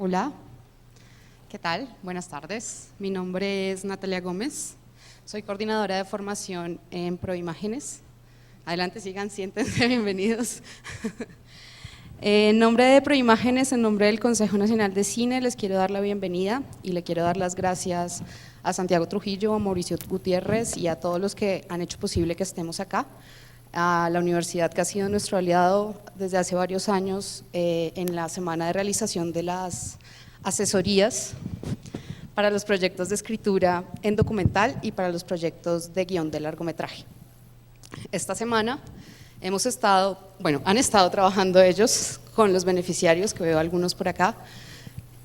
Hola, ¿qué tal? Buenas tardes. Mi nombre es Natalia Gómez, soy coordinadora de formación en Proimágenes. Adelante, sigan, siéntense, bienvenidos. En nombre de Proimágenes, en nombre del Consejo Nacional de Cine, les quiero dar la bienvenida y le quiero dar las gracias a Santiago Trujillo, a Mauricio Gutiérrez y a todos los que han hecho posible que estemos acá, a la universidad que ha sido nuestro aliado desde hace varios años en la semana de realización de las asesorías para los proyectos de escritura en documental y para los proyectos de guión de largometraje. Esta semana han estado trabajando ellos con los beneficiarios, que veo algunos por acá,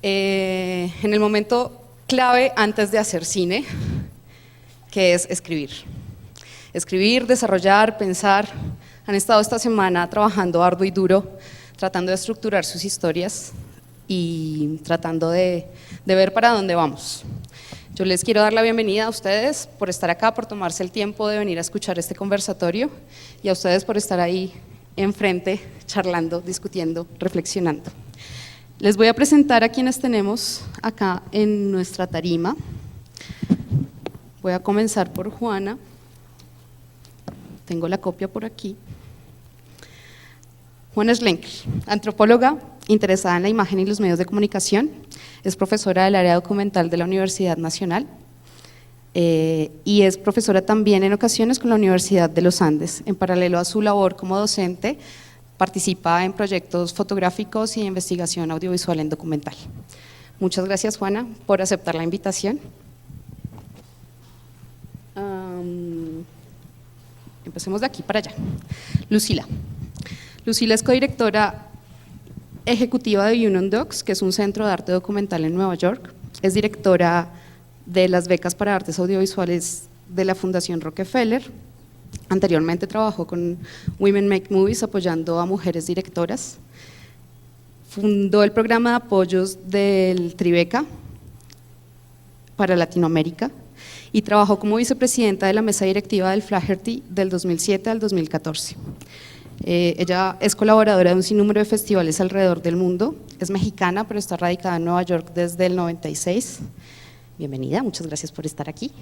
en el momento clave antes de hacer cine, que es escribir. Escribir, desarrollar, pensar. Han estado esta semana trabajando arduo y duro, tratando de estructurar sus historias y tratando de ver para dónde vamos. Yo les quiero dar la bienvenida a ustedes por estar acá, por tomarse el tiempo de venir a escuchar este conversatorio y a ustedes por estar ahí enfrente, charlando, discutiendo, reflexionando. Les voy a presentar a quienes tenemos acá en nuestra tarima. Voy a comenzar por Juana. Tengo la copia por aquí. Juana Schlenker, antropóloga interesada en la imagen y los medios de comunicación, es profesora del área documental de la Universidad Nacional y es profesora también en ocasiones con la Universidad de los Andes. En paralelo a su labor como docente, participa en proyectos fotográficos y de investigación audiovisual en documental. Muchas gracias, Juana, por aceptar la invitación. Empecemos de aquí para allá. Lucila. Lucila es codirectora ejecutiva de Union Docs, que es un centro de arte documental en Nueva York. Es directora de las becas para artes audiovisuales de la Fundación Rockefeller. Anteriormente trabajó con Women Make Movies apoyando a mujeres directoras. Fundó el programa de apoyos del Tribeca para Latinoamérica y trabajó como vicepresidenta de la mesa directiva del Flaherty del 2007 al 2014. Ella es colaboradora de un sinnúmero de festivales alrededor del mundo, es mexicana pero está radicada en Nueva York desde el 96. Bienvenida, muchas gracias por estar aquí.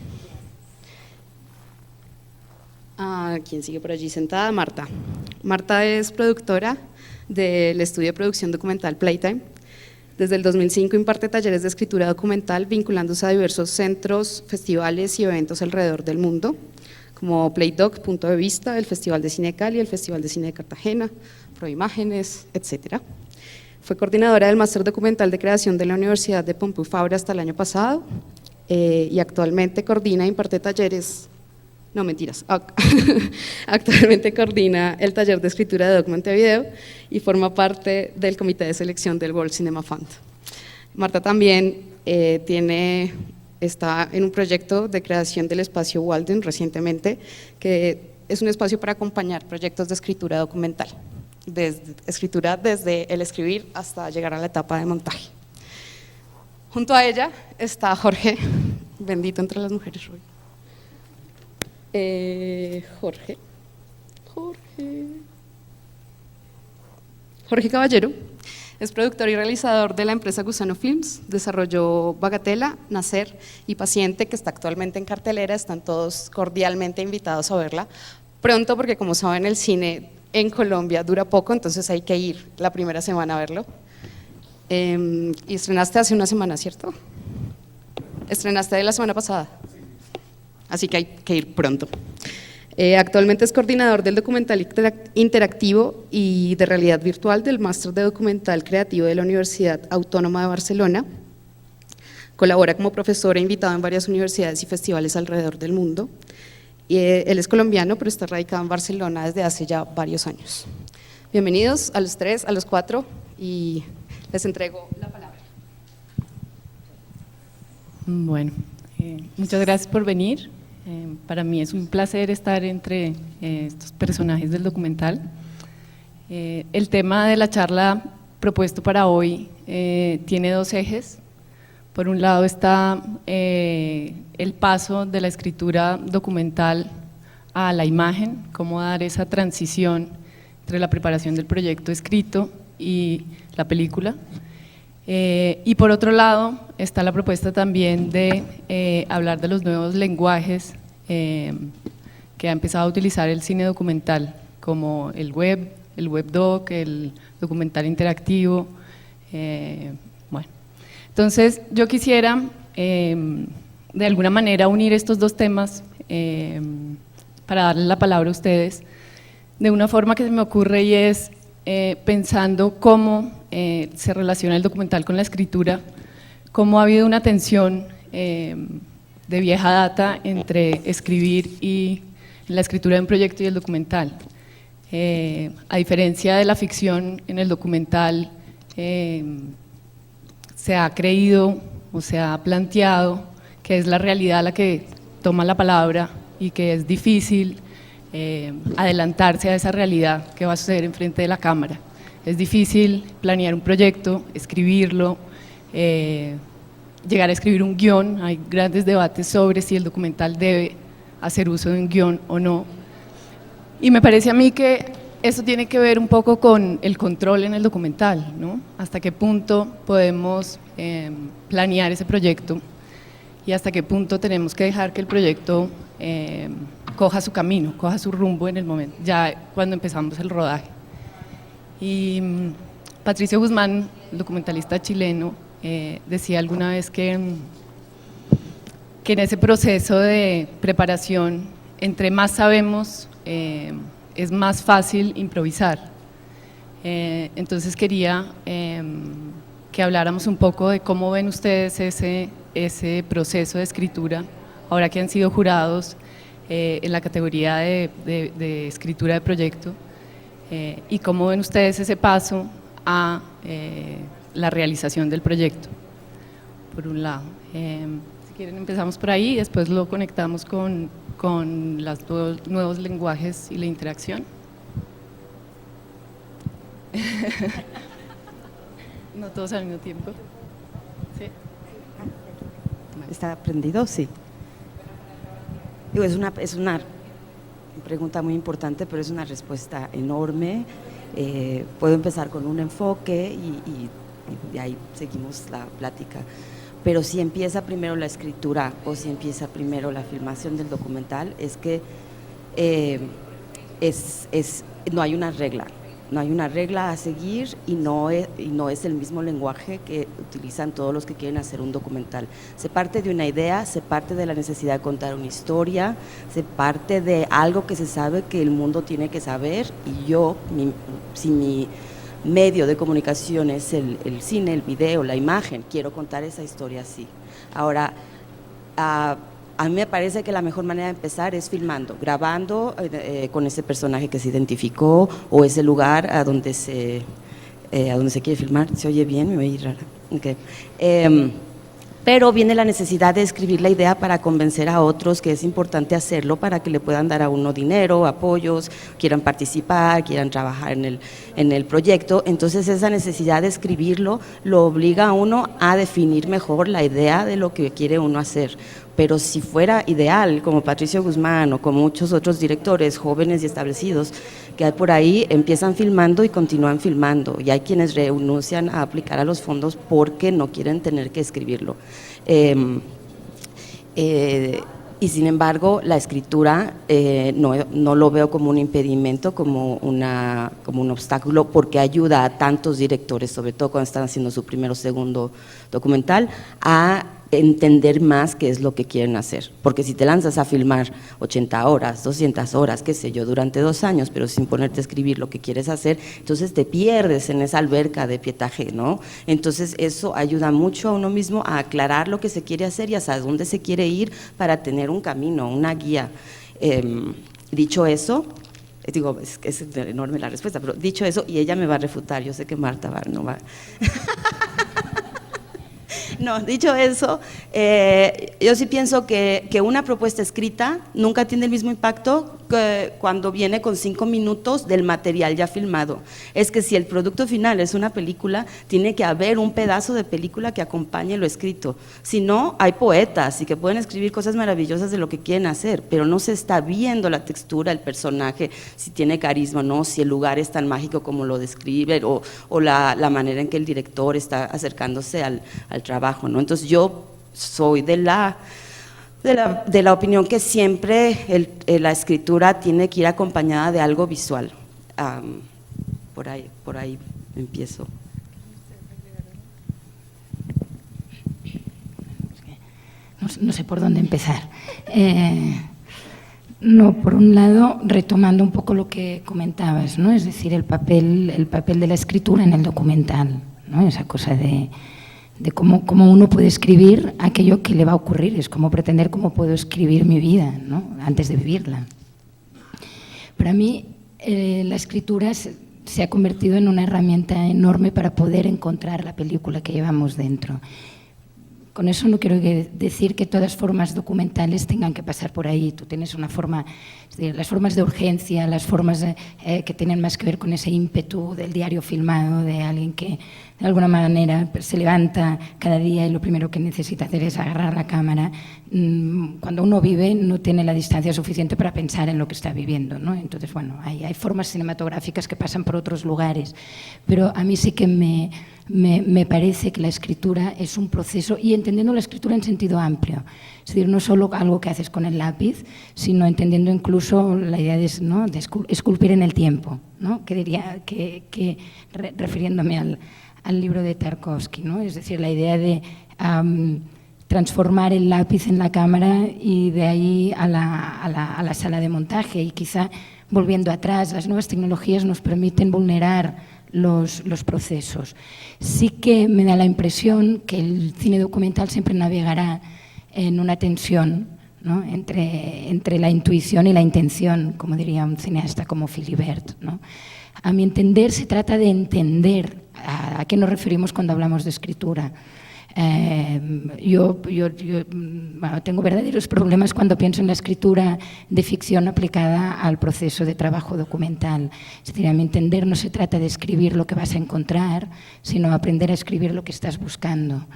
¿Quién sigue por allí sentada? Marta. Marta es productora del estudio de producción documental Playtime. Desde el 2005 imparte talleres de escritura documental vinculándose a diversos centros, festivales y eventos alrededor del mundo, como Playdoc, Punto de Vista, el Festival de Cine de Cali, el Festival de Cine de Cartagena, Proimágenes, etc. Fue coordinadora del Máster Documental de Creación de la Universidad de Pompeu Fabra hasta el año pasado y actualmente coordina e imparte talleres, no mentiras, actualmente coordina el taller de escritura de Doc Montevideo y forma parte del comité de selección del World Cinema Fund. Marta también está en un proyecto de creación del espacio Walden recientemente, que es un espacio para acompañar proyectos de escritura documental, desde el escribir hasta llegar a la etapa de montaje. Junto a ella está Jorge, bendito entre las mujeres hoy. Jorge Caballero es productor y realizador de la empresa Gusano Films, desarrolló Bagatela, Nacer y Paciente, que está actualmente en cartelera, están todos cordialmente invitados a verla pronto, porque como saben el cine en Colombia dura poco, entonces hay que ir la primera semana a verlo. Y estrenaste hace una semana, ¿cierto? Estrenaste la semana pasada, así que hay que ir pronto. Actualmente es coordinador del documental interactivo y de realidad virtual del Máster de Documental Creativo de la Universidad Autónoma de Barcelona. Colabora como profesor e invitado en varias universidades y festivales alrededor del mundo. Él es colombiano, pero está radicado en Barcelona desde hace ya varios años. Bienvenidos a los tres, a los cuatro, y les entrego la palabra. Bueno, muchas gracias por venir. Para mí es un placer estar entre estos personajes del documental. El tema de la charla propuesto para hoy tiene dos ejes. Por un lado está el paso de la escritura documental a la imagen, cómo dar esa transición entre la preparación del proyecto escrito y la película. Y por otro lado está la propuesta también de hablar de los nuevos lenguajes que ha empezado a utilizar el cine documental, como el webdoc, el documental interactivo. Bueno, entonces yo quisiera de alguna manera unir estos dos temas para darles la palabra a ustedes de una forma que se me ocurre, y es pensando cómo se relaciona el documental con la escritura, cómo ha habido una tensión de vieja data entre escribir y la escritura de un proyecto y el documental. A diferencia de la ficción, en el documental se ha creído o se ha planteado que es la realidad la que toma la palabra y que es difícil adelantarse a esa realidad que va a suceder enfrente de la cámara. Es difícil planear un proyecto, escribirlo, llegar a escribir un guión. Hay grandes debates sobre si el documental debe hacer uso de un guión o no. Y me parece a mí que eso tiene que ver un poco con el control en el documental, ¿no? Hasta qué punto podemos planear ese proyecto y hasta qué punto tenemos que dejar que el proyecto coja su camino, coja su rumbo en el momento, ya cuando empezamos el rodaje. Y Patricio Guzmán, el documentalista chileno, decía alguna vez que en ese proceso de preparación, entre más sabemos, es más fácil improvisar. Entonces quería que habláramos un poco de cómo ven ustedes ese proceso de escritura, ahora que han sido jurados en la categoría de escritura de proyecto, y cómo ven ustedes ese paso a la realización del proyecto, por un lado. Si quieren empezamos por ahí y después lo conectamos con los nuevos lenguajes y la interacción. No todos al mismo tiempo. ¿Sí? ¿Está prendido? Sí. Digo, es una pregunta muy importante, pero es una respuesta enorme. Puedo empezar con un enfoque y de ahí seguimos la plática. Pero si empieza primero la escritura o si empieza primero la filmación del documental, es que no hay una regla. No hay una regla a seguir y no es el mismo lenguaje que utilizan todos los que quieren hacer un documental. Se parte de una idea, se parte de la necesidad de contar una historia, se parte de algo que se sabe que el mundo tiene que saber, y si mi medio de comunicación es el cine, el video, la imagen, quiero contar esa historia así. Ahora, a mí me parece que la mejor manera de empezar es filmando, grabando con ese personaje que se identificó o ese lugar a donde se quiere filmar. ¿Se oye bien? Me voy a ir rara. Okay. Pero viene la necesidad de escribir la idea para convencer a otros que es importante hacerlo, para que le puedan dar a uno dinero, apoyos, quieran participar, quieran trabajar en el proyecto. Entonces esa necesidad de escribirlo lo obliga a uno a definir mejor la idea de lo que quiere uno hacer. Pero si fuera ideal, como Patricio Guzmán o como muchos otros directores jóvenes y establecidos que hay por ahí, empiezan filmando y continúan filmando, y hay quienes renuncian a aplicar a los fondos porque no quieren tener que escribirlo. Y sin embargo, la escritura no lo veo como un impedimento, como un obstáculo, porque ayuda a tantos directores, sobre todo cuando están haciendo su primero o segundo documental, a entender más qué es lo que quieren hacer. Porque si te lanzas a filmar 80 horas, 200 horas, qué sé yo, durante 2 años, pero sin ponerte a escribir lo que quieres hacer, entonces te pierdes en esa alberca de pietaje, ¿no? Entonces eso ayuda mucho a uno mismo a aclarar lo que se quiere hacer y hasta dónde se quiere ir para tener un camino, una guía. Dicho eso, digo, es enorme la respuesta, pero dicho eso, y ella me va a refutar, yo sé que Marta no va… No, dicho eso, yo sí pienso que una propuesta escrita nunca tiene el mismo impacto cuando viene con 5 minutos del material ya filmado. Es que si el producto final es una película, tiene que haber un pedazo de película que acompañe lo escrito. Si no, hay poetas y que pueden escribir cosas maravillosas de lo que quieren hacer, pero no se está viendo la textura, el personaje, si tiene carisma o no, si el lugar es tan mágico como lo describe, o la manera en que el director está acercándose al trabajo, ¿no? Entonces yo soy de la opinión que siempre la escritura tiene que ir acompañada de algo visual. Por ahí empiezo. No sé por dónde empezar. No, por un lado, retomando un poco lo que comentabas, ¿no? Es decir, el papel de la escritura en el documental, ¿no? Esa cosa de cómo uno puede escribir aquello que le va a ocurrir, es como pretender cómo puedo escribir mi vida, ¿no? Antes de vivirla. Para mí, la escritura se ha convertido en una herramienta enorme para poder encontrar la película que llevamos dentro. Con eso no quiero decir que todas formas documentales tengan que pasar por ahí. Tú tienes una forma, es decir, las formas de urgencia, las formas que tienen más que ver con ese ímpetu del diario filmado, de alguien que de alguna manera se levanta cada día y lo primero que necesita hacer es agarrar la cámara. Cuando uno vive no tiene la distancia suficiente para pensar en lo que está viviendo, ¿no? Entonces, bueno, hay formas cinematográficas que pasan por otros lugares, pero a mí sí que me parece que la escritura es un proceso, y entendiendo la escritura en sentido amplio, es decir, no solo algo que haces con el lápiz, sino entendiendo incluso la idea de esculpir en el tiempo, ¿no? Que diría que refiriéndome al libro de Tarkovsky, ¿no? Es decir, la idea de transformar el lápiz en la cámara y de ahí a la sala de montaje, y quizá volviendo atrás, las nuevas tecnologías nos permiten vulnerar los procesos. Sí que me da la impresión que el cine documental siempre navegará en una tensión, ¿no? entre la intuición y la intención, como diría un cineasta como Philibert, ¿no? A mi entender, se trata de entender a qué nos referimos cuando hablamos de escritura. Yo tengo verdaderos problemas cuando pienso en la escritura de ficción aplicada al proceso de trabajo documental. Es decir, a mi entender no se trata de escribir lo que vas a encontrar, sino aprender a escribir lo que estás buscando.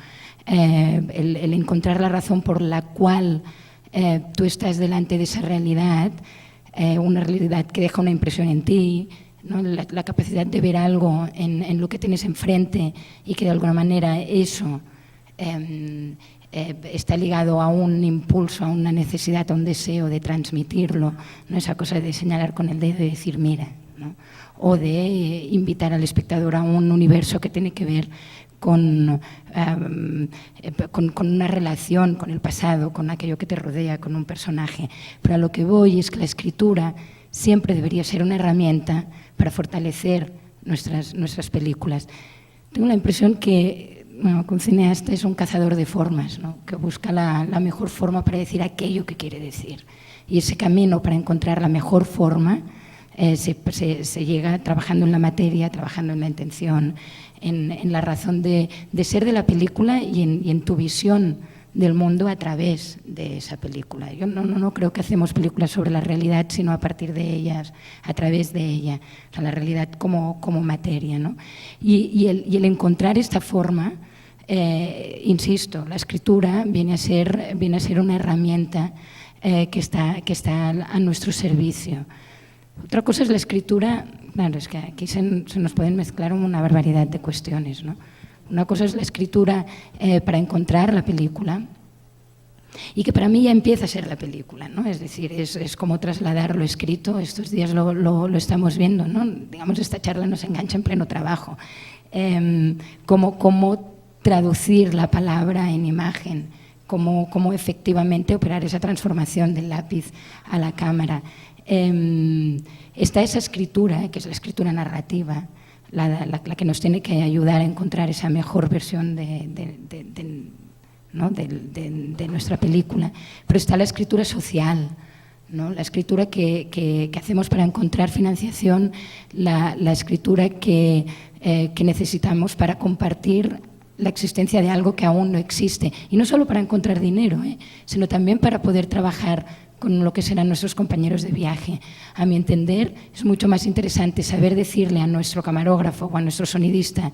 El encontrar la razón por la cual tú estás delante de esa realidad, una realidad que deja una impresión en ti, ¿no? La capacidad de ver algo en lo que tienes enfrente, y que de alguna manera eso está ligado a un impulso, a una necesidad, a un deseo de transmitirlo, ¿no? Esa cosa de señalar con el dedo y decir mira, ¿no? O de invitar al espectador a un universo que tiene que ver con una relación con el pasado, con aquello que te rodea, con un personaje. Pero a lo que voy es que la escritura siempre debería ser una herramienta para fortalecer nuestras películas. Tengo la impresión que un cineasta es un cazador de formas, ¿no? Que busca la mejor forma para decir aquello que quiere decir. Y ese camino para encontrar la mejor forma se llega trabajando en la materia, trabajando en la intención, en la razón de ser de la película y en tu visión del mundo a través de esa película. Yo no creo que hacemos películas sobre la realidad, sino a partir de ellas, a través de ella, o sea, la realidad como materia, ¿no? Y el encontrar esta forma, insisto, la escritura viene a ser una herramienta que está a nuestro servicio. Otra cosa es la escritura, claro, es que aquí se nos pueden mezclar una barbaridad de cuestiones, ¿no? Una cosa es la escritura para encontrar la película, y que para mí ya empieza a ser la película, ¿no? Es decir, es como trasladar lo escrito. Estos días lo estamos viendo, ¿no? Digamos, esta charla nos engancha en pleno trabajo. Cómo traducir la palabra en imagen, cómo efectivamente operar esa transformación del lápiz a la cámara. Está esa escritura, que es la escritura narrativa, la que nos tiene que ayudar a encontrar esa mejor versión de nuestra película. Pero está la escritura social, ¿no? La escritura que hacemos para encontrar financiación, la escritura que necesitamos para compartir la existencia de algo que aún no existe. Y no solo para encontrar dinero, sino también para poder trabajar con lo que serán nuestros compañeros de viaje. A mi entender, es mucho más interesante saber decirle a nuestro camarógrafo o a nuestro sonidista,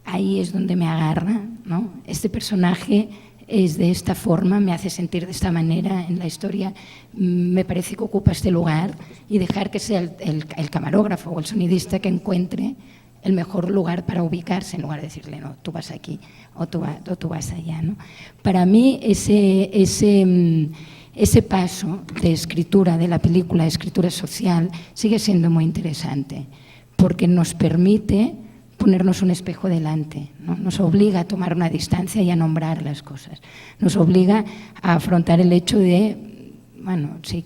ahí es donde me agarra, ¿no? Este personaje es de esta forma, me hace sentir de esta manera en la historia, me parece que ocupa este lugar, y dejar que sea el camarógrafo o el sonidista que encuentre el mejor lugar para ubicarse, en lugar de decirle, no, tú vas aquí o tú vas allá, ¿no? Para mí ese paso de escritura de la película, escritura social, sigue siendo muy interesante, porque nos permite ponernos un espejo delante, ¿no? Nos obliga a tomar una distancia y a nombrar las cosas. Nos obliga a afrontar el hecho de, bueno, si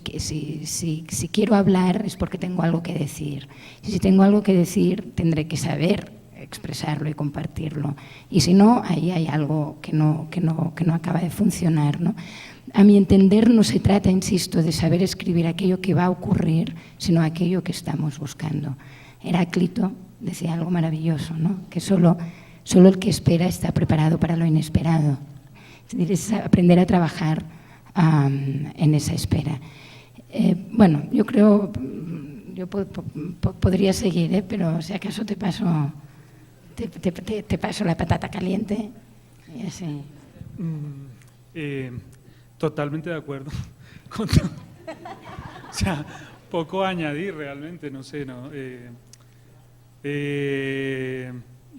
quiero hablar es porque tengo algo que decir. Y si tengo algo que decir, tendré que saber expresarlo y compartirlo. Y si no, ahí hay algo que no acaba de funcionar, ¿no? A mi entender, no se trata, insisto, de saber escribir aquello que va a ocurrir, sino aquello que estamos buscando. Heráclito decía algo maravilloso, ¿no? Que solo el que espera está preparado para lo inesperado. Es decir, es aprender a trabajar en esa espera. Bueno, yo creo, yo podría seguir, pero si acaso te paso la patata caliente y así. Totalmente de acuerdo con todo. O sea, poco a añadir realmente, no sé, ¿no?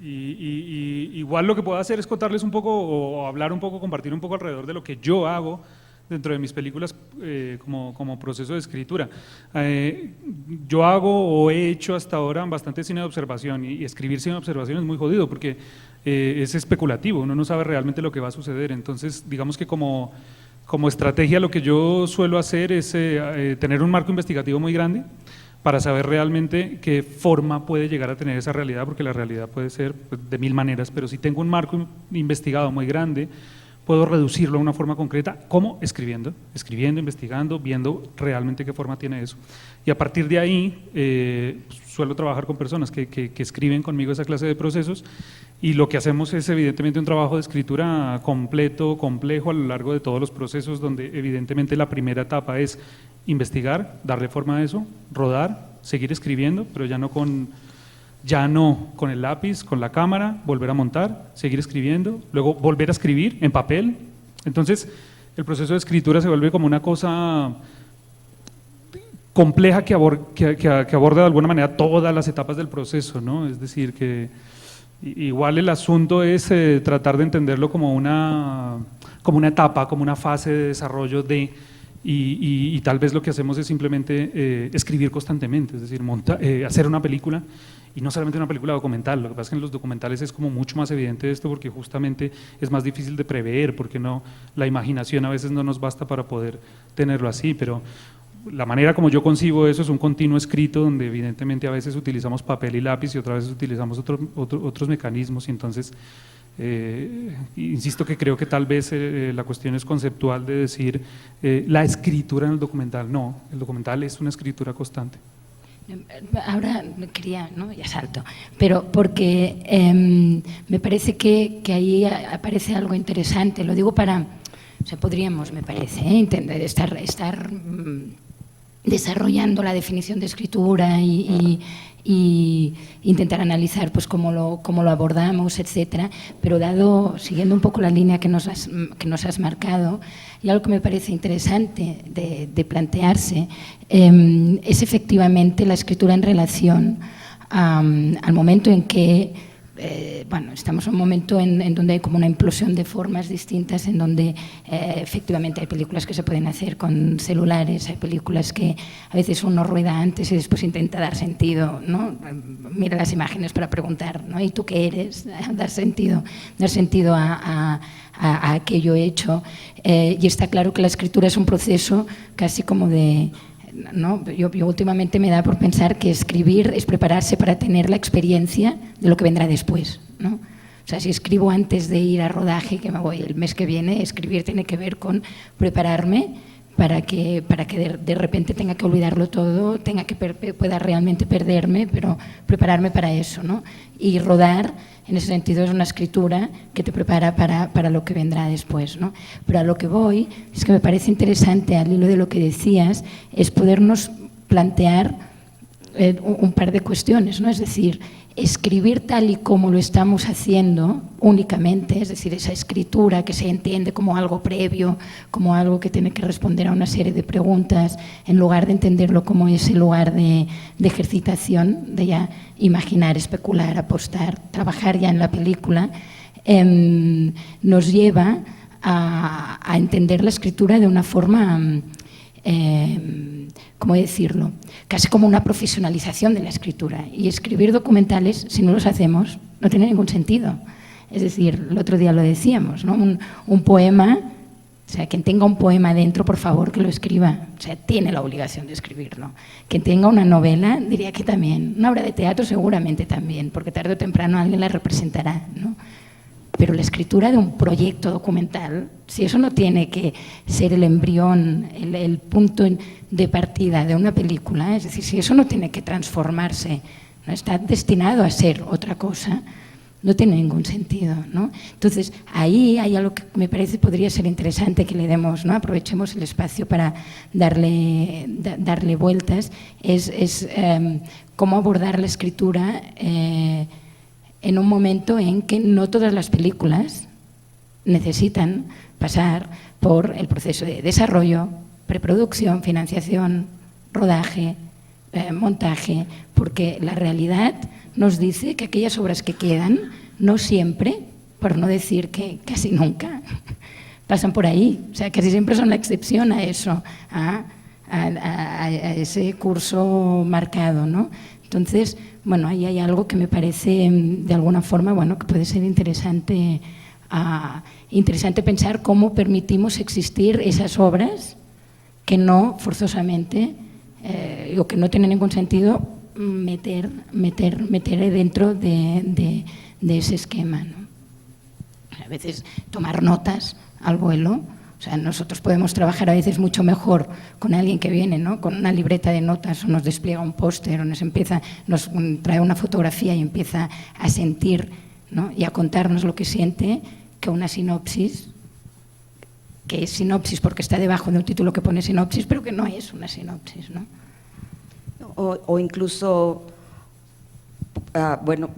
Igual lo que puedo hacer es contarles un poco o hablar un poco, compartir un poco alrededor de lo que yo hago dentro de mis películas como proceso de escritura. Yo hago o he hecho hasta ahora bastante cine de observación, y escribir cine de observación es muy jodido porque es especulativo, uno no sabe realmente lo que va a suceder. Entonces, digamos que como estrategia lo que yo suelo hacer es tener un marco investigativo muy grande para saber realmente qué forma puede llegar a tener esa realidad, porque la realidad puede ser de mil maneras, pero si tengo un marco investigado muy grande, puedo reducirlo a una forma concreta, como escribiendo, investigando, viendo realmente qué forma tiene eso. Y a partir de ahí suelo trabajar con personas que escriben conmigo esa clase de procesos, y lo que hacemos es evidentemente un trabajo de escritura completo, complejo a lo largo de todos los procesos, donde evidentemente la primera etapa es investigar, darle forma a eso, rodar, seguir escribiendo, pero ya no con el lápiz, con la cámara, volver a montar, seguir escribiendo, luego volver a escribir en papel. Entonces el proceso de escritura se vuelve como una cosa compleja que aborda de alguna manera todas las etapas del proceso, ¿no? Es decir, que igual el asunto es tratar de entenderlo como una etapa, como una fase de desarrollo y tal vez lo que hacemos es simplemente escribir constantemente, es decir, hacer una película, y no solamente una película documental. Lo que pasa es que en los documentales es como mucho más evidente esto, porque justamente es más difícil de prever, porque la imaginación a veces no nos basta para poder tenerlo así, pero la manera como yo concibo eso es un continuo escrito, donde evidentemente a veces utilizamos papel y lápiz y otras veces utilizamos otros mecanismos, y entonces insisto que creo que tal vez la cuestión es conceptual de decir la escritura en el documental. No, el documental es una escritura constante. Ahora quería, ¿no? Ya salto, pero porque me parece que ahí aparece algo interesante. Lo digo o sea, podríamos, me parece, entender, estar desarrollando la definición de escritura y intentar analizar pues cómo lo abordamos, etcétera, pero siguiendo un poco la línea que nos has marcado, y algo que me parece interesante de plantearse es efectivamente la escritura en relación al momento en que estamos en un momento en donde hay como una implosión de formas distintas, en donde efectivamente hay películas que se pueden hacer con celulares, hay películas que a veces uno rueda antes y después intenta dar sentido, ¿no? Mira las imágenes para preguntar, ¿no? ¿Y tú qué eres? Dar sentido a aquello hecho, y está claro que la escritura es un proceso casi como de… ¿no? Yo últimamente me da por pensar que escribir es prepararse para tener la experiencia de lo que vendrá después, ¿no? O sea, si escribo antes de ir a rodaje, que me voy el mes que viene, escribir tiene que ver con prepararme para que de repente tenga que olvidarlo todo, pueda realmente perderme, pero prepararme para eso, ¿no? Y rodar, en ese sentido, es una escritura que te prepara para lo que vendrá después, ¿no? Pero a lo que voy es que me parece interesante, al hilo de lo que decías, es podernos plantear un par de cuestiones, ¿no? Es decir, escribir tal y como lo estamos haciendo únicamente, es decir, esa escritura que se entiende como algo previo, como algo que tiene que responder a una serie de preguntas, en lugar de entenderlo como ese lugar de ejercitación, de ya imaginar, especular, apostar, trabajar ya en la película, nos lleva a entender la escritura de una forma, ¿cómo decirlo?, casi como una profesionalización de la escritura. Y escribir documentales, si no los hacemos, no tiene ningún sentido. Es decir, el otro día lo decíamos, ¿no? Un poema, o sea, quien tenga un poema dentro, por favor, que lo escriba. O sea, tiene la obligación de escribirlo. Quien tenga una novela, diría que también. Una obra de teatro seguramente también, porque tarde o temprano alguien la representará, ¿no? Pero la escritura de un proyecto documental, si eso no tiene que ser el embrión, el punto de partida de una película, es decir, si eso no tiene que transformarse, no está destinado a ser otra cosa, no tiene ningún sentido, ¿no? Entonces, ahí hay algo que me parece podría ser interesante que le demos, ¿no? Aprovechemos el espacio para darle vueltas, es cómo abordar la escritura en un momento en que no todas las películas necesitan pasar por el proceso de desarrollo, preproducción, financiación, rodaje, montaje, porque la realidad nos dice que aquellas obras que quedan no siempre, por no decir que casi nunca, pasan por ahí. O sea, casi siempre son la excepción a eso, a ese curso marcado, ¿no? Entonces, bueno, ahí hay algo que me parece, de alguna forma, bueno, que puede ser interesante pensar cómo permitimos existir esas obras que no forzosamente, o que no tienen ningún sentido meter dentro de ese esquema, ¿no? A veces tomar notas al vuelo. O sea, nosotros podemos trabajar a veces mucho mejor con alguien que viene, ¿no?, con una libreta de notas, o nos despliega un póster, o nos trae una fotografía y empieza a sentir, ¿no?, y a contarnos lo que siente, que una sinopsis, que es sinopsis porque está debajo de un título que pone sinopsis, pero que no es una sinopsis, ¿no? O incluso, bueno,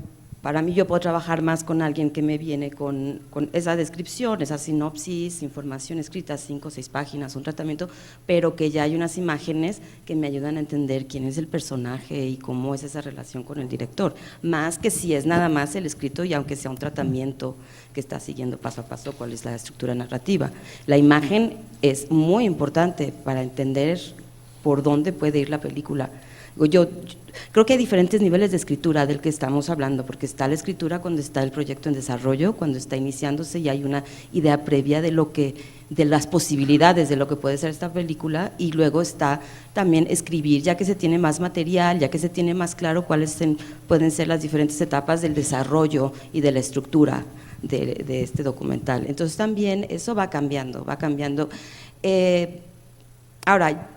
para mí yo puedo trabajar más con alguien que me viene con esa descripción, esa sinopsis, información escrita, 5 o 6 páginas, un tratamiento, pero que ya hay unas imágenes que me ayudan a entender quién es el personaje y cómo es esa relación con el director, más que si es nada más el escrito y aunque sea un tratamiento que está siguiendo paso a paso cuál es la estructura narrativa. La imagen es muy importante para entender por dónde puede ir la película. Yo creo que hay diferentes niveles de escritura del que estamos hablando, porque está la escritura cuando está el proyecto en desarrollo, cuando está iniciándose y hay una idea previa de las posibilidades de lo que puede ser esta película, y luego está también escribir, ya que se tiene más material, ya que se tiene más claro cuáles pueden ser las diferentes etapas del desarrollo y de la estructura de este documental. Entonces también eso va cambiando, va cambiando. Ahora,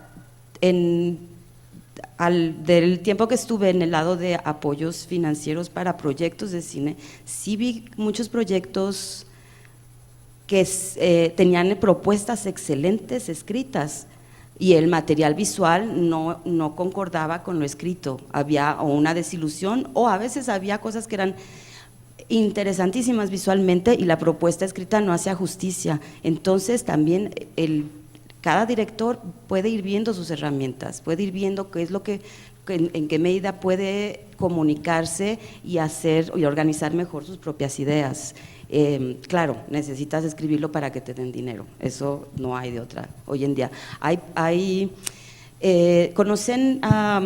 del tiempo que estuve en el lado de apoyos financieros para proyectos de cine, sí vi muchos proyectos que tenían propuestas excelentes escritas y el material visual no concordaba con lo escrito, había o una desilusión o a veces había cosas que eran interesantísimas visualmente y la propuesta escrita no hacía justicia. Entonces también cada director puede ir viendo sus herramientas, puede ir viendo qué es en qué medida puede comunicarse y hacer y organizar mejor sus propias ideas. Claro, necesitas escribirlo para que te den dinero, eso no hay de otra hoy en día. ¿Conocen a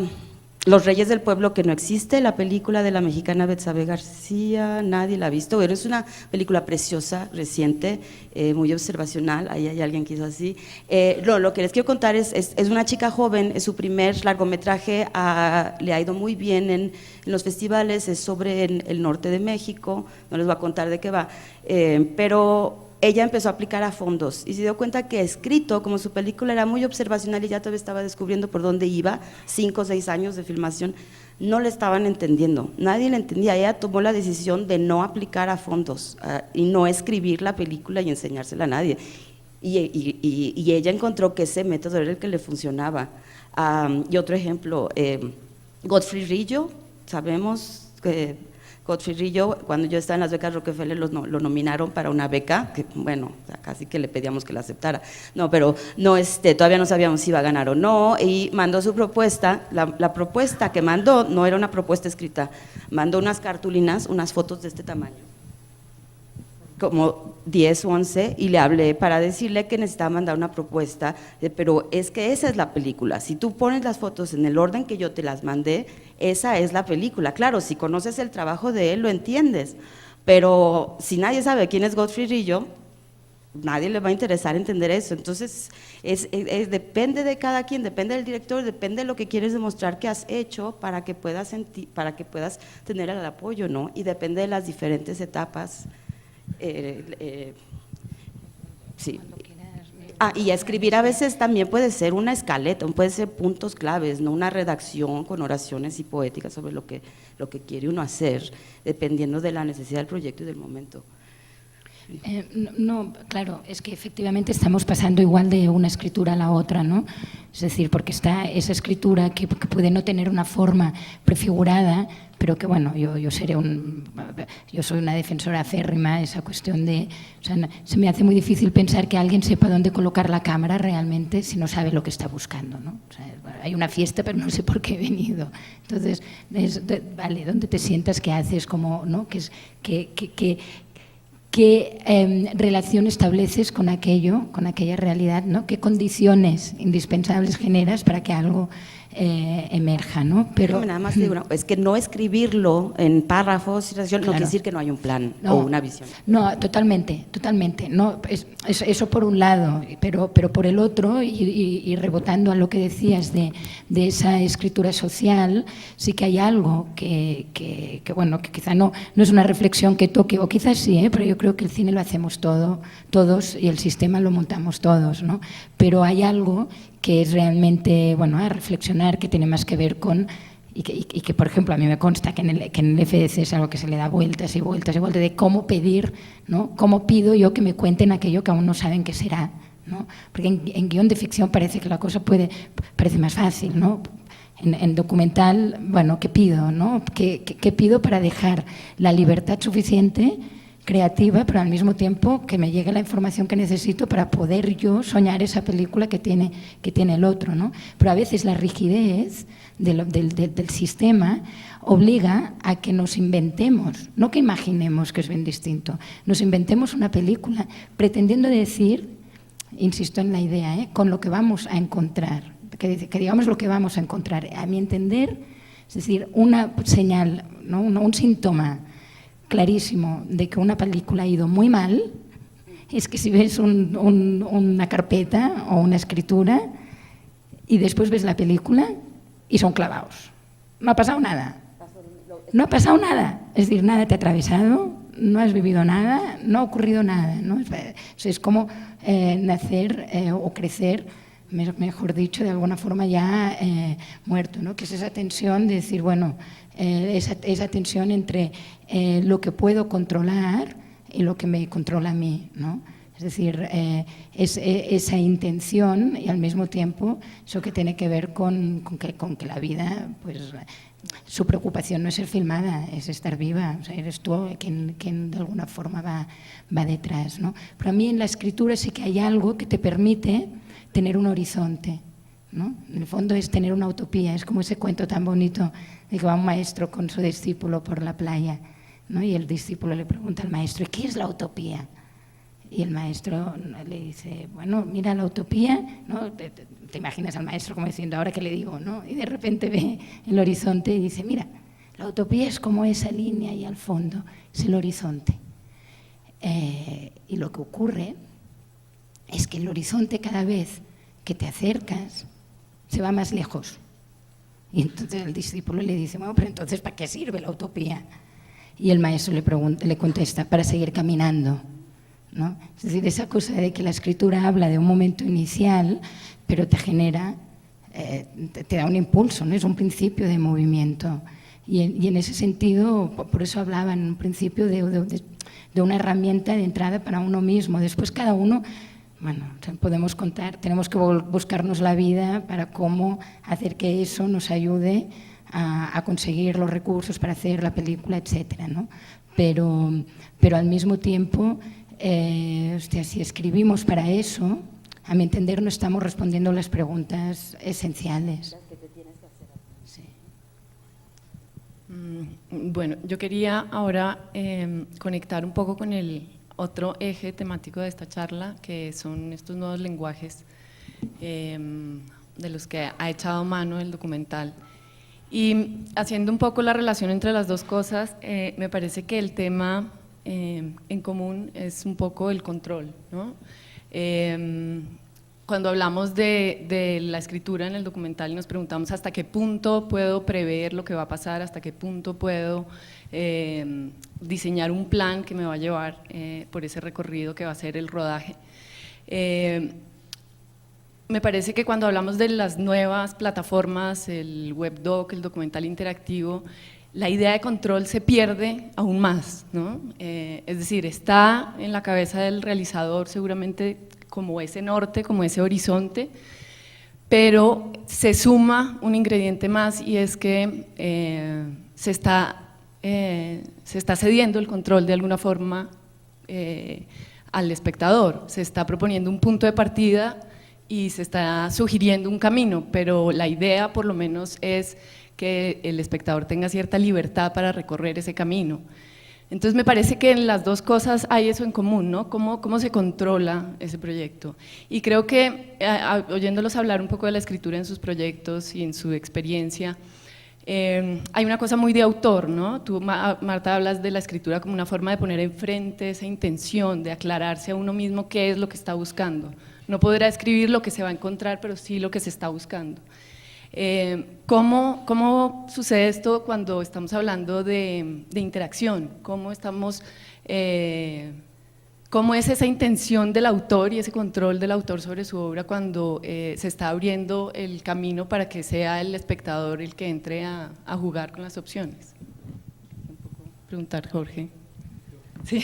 Los Reyes del Pueblo que no existe? La película de la mexicana Betsabe García, nadie la ha visto, pero es una película preciosa, reciente, muy observacional, ahí hay alguien que hizo así. Lo que les quiero contar es una chica joven, es su primer largometraje, le ha ido muy bien en los festivales, es sobre el norte de México, no les voy a contar de qué va, pero ella empezó a aplicar a fondos y se dio cuenta que escrito, como su película era muy observacional y ya todavía estaba descubriendo por dónde iba, 5 o 6 años de filmación, no le estaban entendiendo, nadie le entendía. Ella tomó la decisión de no aplicar a fondos y no escribir la película y enseñársela a nadie. Y ella encontró que ese método era el que le funcionaba. Y otro ejemplo, Godfrey Rillo, sabemos que Godfrey Rillo, cuando yo estaba en las becas Rockefeller, lo nominaron para una beca, que bueno, o sea, casi que le pedíamos que la aceptara, no, pero no, todavía no sabíamos si iba a ganar o no, y mandó su propuesta. La propuesta que mandó no era una propuesta escrita, mandó unas cartulinas, unas fotos de este tamaño, como 10 o 11, y le hablé para decirle que necesitaba mandar una propuesta, pero es que esa es la película, si tú pones las fotos en el orden que yo te las mandé, esa es la película. Claro, si conoces el trabajo de él lo entiendes, pero si nadie sabe quién es Godfrey Rillo, nadie le va a interesar entender eso. Entonces depende de cada quien, depende del director, depende de lo que quieres demostrar que has hecho para que puedas tener el apoyo, ¿no? Y depende de las diferentes etapas. Sí. Y escribir a veces también puede ser una escaleta, puede ser puntos claves, no una redacción con oraciones y poéticas sobre lo que quiere uno hacer, dependiendo de la necesidad del proyecto y del momento. No, claro, es que efectivamente estamos pasando igual de una escritura a la otra, ¿no? Es decir, porque está esa escritura que puede no tener una forma prefigurada, pero que bueno, yo soy una defensora acérrima, esa cuestión de, o sea, se me hace muy difícil pensar que alguien sepa dónde colocar la cámara realmente si no sabe lo que está buscando, ¿no? O sea, hay una fiesta, pero no sé por qué he venido. Entonces, vale, ¿dónde te sientas? ¿Qué haces? ¿Cómo, no? ¿Qué relación estableces con aquello, con aquella realidad, ¿no? ¿Qué condiciones indispensables generas para que algo emerja, ¿no? Pero nada más digo, es que no escribirlo en párrafos no quiere decir que no hay un plan o una visión. No, totalmente. No, eso por un lado, pero por el otro, y rebotando a lo que decías de esa escritura social, sí que hay algo que bueno, que quizá no es una reflexión que toque, o quizás sí, pero yo creo que el cine lo hacemos todos y el sistema lo montamos todos, ¿no? Pero hay algo que es realmente, bueno, a reflexionar, que tiene más que ver con, y que por ejemplo a mí me consta que en el FDC es algo que se le da vueltas y vueltas y vueltas, de cómo pedir, ¿no? Cómo pido yo que me cuenten aquello que aún no saben qué será, ¿no? Porque en guión de ficción parece que la cosa parece más fácil, ¿no? En documental, bueno, ¿qué pido, no? ¿Qué pido para dejar la libertad suficiente, creativa, pero al mismo tiempo que me llegue la información que necesito para poder yo soñar esa película que tiene el otro, ¿no? Pero a veces la rigidez del sistema obliga a que nos inventemos, no que imaginemos, que es bien distinto, nos inventemos una película pretendiendo decir, insisto en la idea, con lo que vamos a encontrar, que digamos lo que vamos a encontrar, a mi entender, es decir, una señal, ¿no? Un síntoma clarísimo de que una película ha ido muy mal es que si ves una carpeta o una escritura y después ves la película y son clavados. No ha pasado nada. Es decir, nada te ha atravesado, no has vivido nada, no ha ocurrido nada, ¿no? Es como nacer o crecer, mejor dicho, de alguna forma ya muerto, ¿no? Que es esa tensión de decir, bueno, esa tensión entre lo que puedo controlar y lo que me controla a mí, ¿no? Es decir, esa intención y al mismo tiempo eso que tiene que ver con que la vida, pues su preocupación no es ser filmada, es estar viva, o sea, eres tú quien de alguna forma va detrás, ¿no? Pero a mí en la escritura sí que hay algo que te permite tener un horizonte, ¿no? En el fondo es tener una utopía, es como ese cuento tan bonito de que va un maestro con su discípulo por la playa, ¿no? Y el discípulo le pregunta al maestro, ¿qué es la utopía? Y el maestro le dice, bueno, mira, la utopía, ¿no? Te imaginas al maestro como diciendo, ¿ahora qué le digo, no? Y de repente ve el horizonte y dice, mira, la utopía es como esa línea ahí al fondo, es el horizonte. Y lo que ocurre es que el horizonte cada vez que te acercas se va más lejos. Y entonces el discípulo le dice, bueno, pero entonces ¿para qué sirve la utopía? Y el maestro le contesta, para seguir caminando. ¿no? Es decir, esa cosa de que la escritura habla de un momento inicial, pero te genera, te da un impulso, ¿no? Es un principio de movimiento. Y en ese sentido, por eso hablaba en un principio de una herramienta de entrada para uno mismo. Después cada uno, bueno, podemos contar, tenemos que buscarnos la vida para cómo hacer que eso nos ayude a conseguir los recursos para hacer la película, etcétera, ¿no? Pero al mismo tiempo, si escribimos para eso, a mi entender no estamos respondiendo las preguntas esenciales. Bueno, yo quería ahora conectar un poco con el otro eje temático de esta charla, que son estos nuevos lenguajes de los que ha echado mano el documental. Y haciendo un poco la relación entre las dos cosas, me parece que el tema en común es un poco el control, ¿no? Cuando hablamos de la escritura en el documental y nos preguntamos hasta qué punto puedo prever lo que va a pasar, hasta qué punto puedo diseñar un plan que me va a llevar por ese recorrido que va a ser el rodaje. Me parece que cuando hablamos de las nuevas plataformas, el webdoc, el documental interactivo, la idea de control se pierde aún más, ¿no? Es decir, está en la cabeza del realizador seguramente como ese norte, como ese horizonte, pero se suma un ingrediente más y es que se está cediendo el control de alguna forma al espectador, se está proponiendo un punto de partida y se está sugiriendo un camino, pero la idea por lo menos es que el espectador tenga cierta libertad para recorrer ese camino. Entonces me parece que en las dos cosas hay eso en común, ¿no? ¿Cómo se controla ese proyecto? Y creo que oyéndolos hablar un poco de la escritura en sus proyectos y en su experiencia, hay una cosa muy de autor, ¿no? Tú, Marta, hablas de la escritura como una forma de poner enfrente esa intención, de aclararse a uno mismo qué es lo que está buscando. No podrá escribir lo que se va a encontrar, pero sí lo que se está buscando. ¿Cómo sucede esto cuando estamos hablando de interacción? ¿Cómo es esa intención del autor y ese control del autor sobre su obra cuando se está abriendo el camino para que sea el espectador el que entre a jugar con las opciones? Preguntar, Jorge. Sí.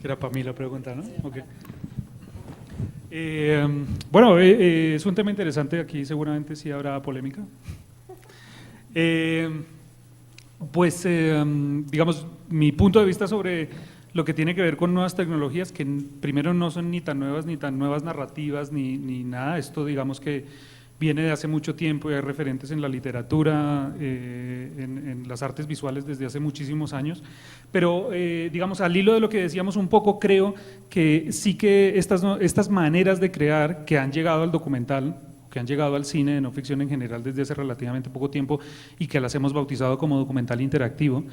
Era para mí la pregunta, ¿no? Okay. Bueno, es un tema interesante, aquí seguramente sí habrá polémica. Digamos, mi punto de vista sobre lo que tiene que ver con nuevas tecnologías, que primero no son ni tan nuevas narrativas, ni nada, esto digamos que viene de hace mucho tiempo y hay referentes en la literatura, en las artes visuales desde hace muchísimos años, pero digamos al hilo de lo que decíamos un poco, creo que sí que estas maneras de crear que han llegado al documental, que han llegado al cine de no ficción en general desde hace relativamente poco tiempo y que las hemos bautizado como documental interactivo,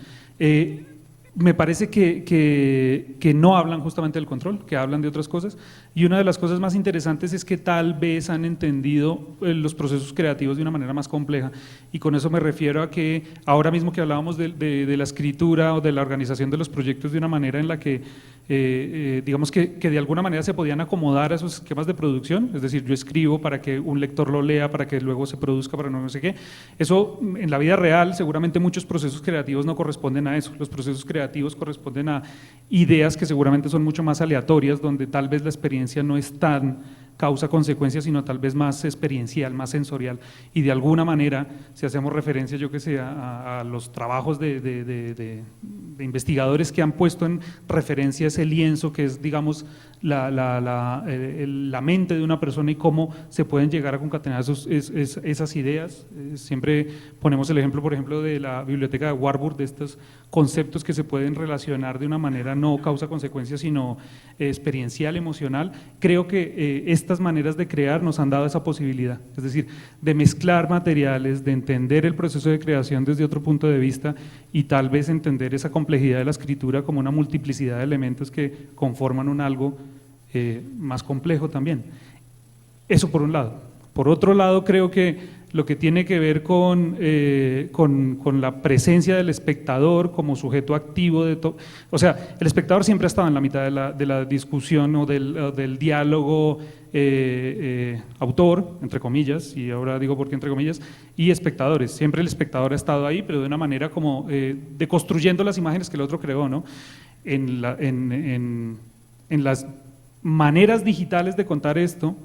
me parece que no hablan justamente del control, que hablan de otras cosas, y una de las cosas más interesantes es que tal vez han entendido los procesos creativos de una manera más compleja, y con eso me refiero a que ahora mismo que hablábamos de la escritura o de la organización de los proyectos de una manera en la que digamos que de alguna manera se podían acomodar a esos esquemas de producción, es decir, yo escribo para que un lector lo lea, para que luego se produzca, para no sé qué, eso en la vida real seguramente muchos procesos creativos no corresponden a eso, los procesos creativos corresponden a ideas que seguramente son mucho más aleatorias, donde tal vez la experiencia no es tan causa-consecuencia, sino tal vez más experiencial, más sensorial, y de alguna manera, si hacemos referencia, yo que sé, a los trabajos de investigadores que han puesto en referencia ese lienzo que es, digamos, la mente de una persona y cómo se pueden llegar a concatenar esas ideas. Siempre ponemos el ejemplo, por ejemplo, de la biblioteca de Warburg, de estos conceptos que se pueden relacionar de una manera no causa-consecuencia, sino experiencial, emocional. Creo que estas maneras de crear nos han dado esa posibilidad, es decir, de mezclar materiales, de entender el proceso de creación desde otro punto de vista y tal vez entender esa complejidad de la escritura como una multiplicidad de elementos que conforman un algo más complejo también. Eso por un lado. Por otro lado, creo que lo que tiene que ver con la presencia del espectador como sujeto activo de todo, o sea, el espectador siempre ha estado en la mitad de la discusión o del diálogo autor, entre comillas, y ahora digo por qué entre comillas, y espectadores. Siempre el espectador ha estado ahí, pero de una manera como deconstruyendo las imágenes que el otro creó, ¿no? En las maneras digitales de contar esto,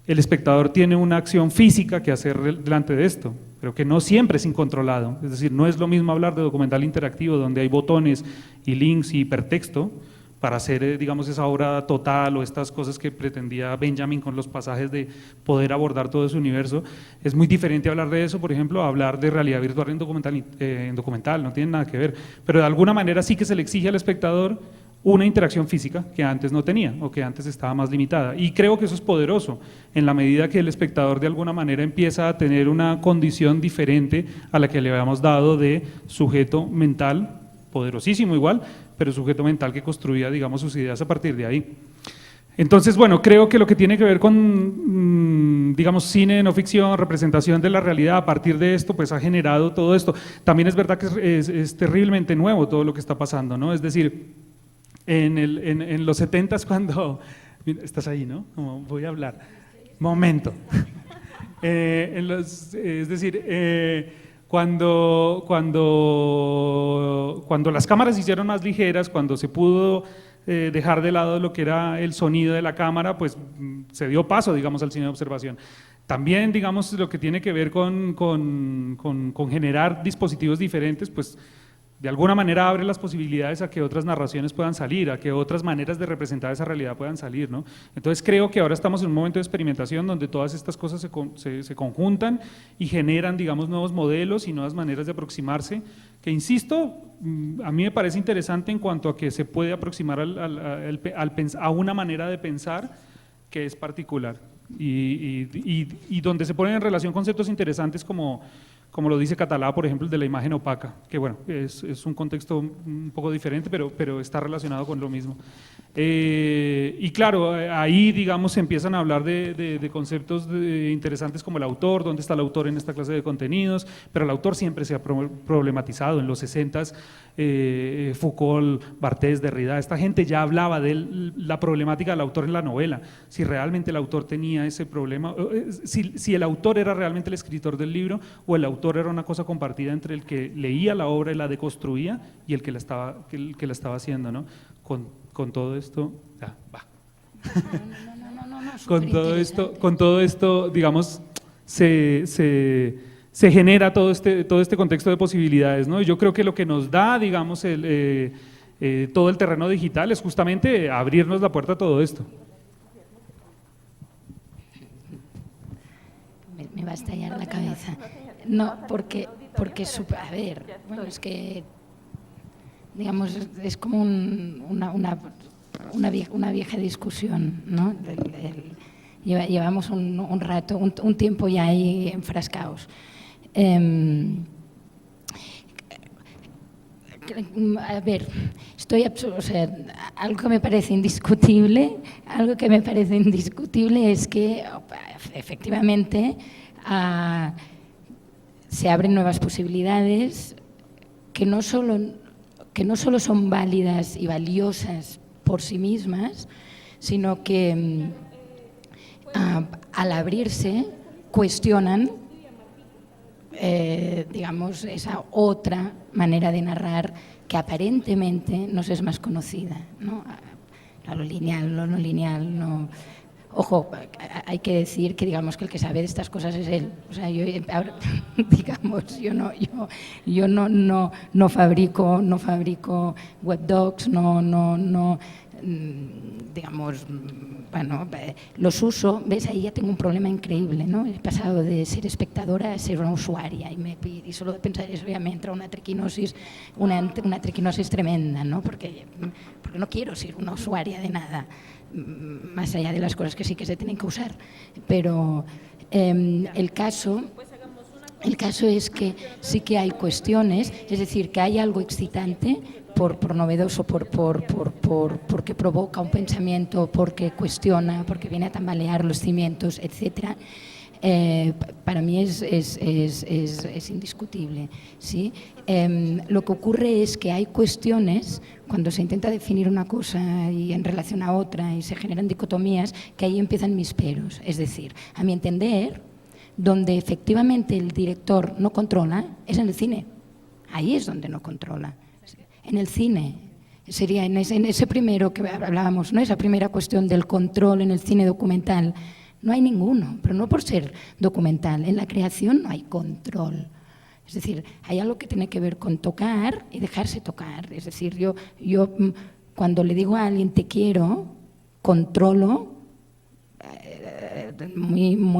el espectador tiene una acción física que hacer delante de esto, pero que no siempre es incontrolado. Es decir, no es lo mismo hablar de documental interactivo donde hay botones y links y hipertexto para hacer, digamos, esa obra total o estas cosas que pretendía Benjamin con los pasajes de poder abordar todo ese universo. Es muy diferente hablar de eso, por ejemplo, a hablar de realidad virtual en documental, no tiene nada que ver, pero de alguna manera sí que se le exige al espectador una interacción física que antes no tenía o que antes estaba más limitada, y creo que eso es poderoso en la medida que el espectador de alguna manera empieza a tener una condición diferente a la que le habíamos dado de sujeto mental, poderosísimo igual, pero sujeto mental que construía, digamos, sus ideas a partir de ahí. Entonces, bueno, creo que lo que tiene que ver con, digamos, cine, no ficción, representación de la realidad, a partir de esto, pues ha generado todo esto. También es verdad que es terriblemente nuevo todo lo que está pasando, ¿no? Es decir, en los 70s cuando… Estás ahí, ¿no? Como voy a hablar. Momento. Es decir, cuando las cámaras se hicieron más ligeras, cuando se pudo dejar de lado lo que era el sonido de la cámara, pues se dio paso, digamos, al cine de observación. También, digamos, lo que tiene que ver con generar dispositivos diferentes, pues de alguna manera abre las posibilidades a que otras narraciones puedan salir, a que otras maneras de representar esa realidad puedan salir, ¿no? Entonces creo que ahora estamos en un momento de experimentación donde todas estas cosas se conjuntan y generan, digamos, nuevos modelos y nuevas maneras de aproximarse, que insisto, a mí me parece interesante en cuanto a que se puede aproximar a una manera de pensar que es particular y donde se ponen en relación conceptos interesantes como lo dice Catalá, por ejemplo, el de la imagen opaca, que bueno, es un contexto un poco diferente, pero está relacionado con lo mismo. Y claro, ahí, digamos, se empiezan a hablar de conceptos interesantes como el autor, dónde está el autor en esta clase de contenidos, pero el autor siempre se ha problematizado. En los 60s, Foucault, Barthes, Derrida, esta gente ya hablaba de la problemática del autor en la novela, si realmente el autor tenía ese problema, si el autor era realmente el escritor del libro o el autor era una cosa compartida entre el que leía la obra y la deconstruía y el que la estaba haciendo, ¿no? Con todo esto, va. Con todo esto, digamos, se genera todo este contexto de posibilidades, ¿no? Y yo creo que lo que nos da, digamos, todo el terreno digital es justamente abrirnos la puerta a todo esto. Me va a estallar la cabeza. No, porque a ver, bueno, es que, digamos, es como una vieja discusión, ¿no? Llevamos un rato, un tiempo ya ahí enfrascados. A ver, o sea, algo que me parece indiscutible es que efectivamente se abren nuevas posibilidades que no solo son válidas y valiosas por sí mismas, sino que al abrirse cuestionan, digamos, esa otra manera de narrar que aparentemente nos es más conocida, ¿no? Lo lineal, lo no lineal, no. Ojo, hay que decir que, digamos, que el que sabe de estas cosas es él. O sea, yo no fabrico webdocs, digamos, bueno, los uso, ves, ahí ya tengo un problema increíble, ¿no? He pasado de ser espectadora a ser una usuaria y solo de pensar eso ya me entra una triquinosis tremenda, ¿no? Porque no quiero ser una usuaria de nada, más allá de las cosas que sí que se tienen que usar, pero el caso es que sí que hay cuestiones, es decir, que hay algo excitante por novedoso, porque provoca un pensamiento, porque cuestiona, porque viene a tambalear los cimientos, etcétera, para mí es indiscutible, ¿sí? Lo que ocurre es que hay cuestiones, cuando se intenta definir una cosa y en relación a otra y se generan dicotomías, que ahí empiezan mis peros. Es decir, a mi entender, donde efectivamente el director no controla es en el cine. Ahí es donde no controla. En el cine. Sería en ese primero que hablábamos, ¿no? Esa primera cuestión del control en el cine documental. No hay ninguno, pero no por ser documental. En la creación no hay control. Es decir, hay algo que tiene que ver con tocar y dejarse tocar. Es decir, yo cuando le digo a alguien te quiero, controlo muy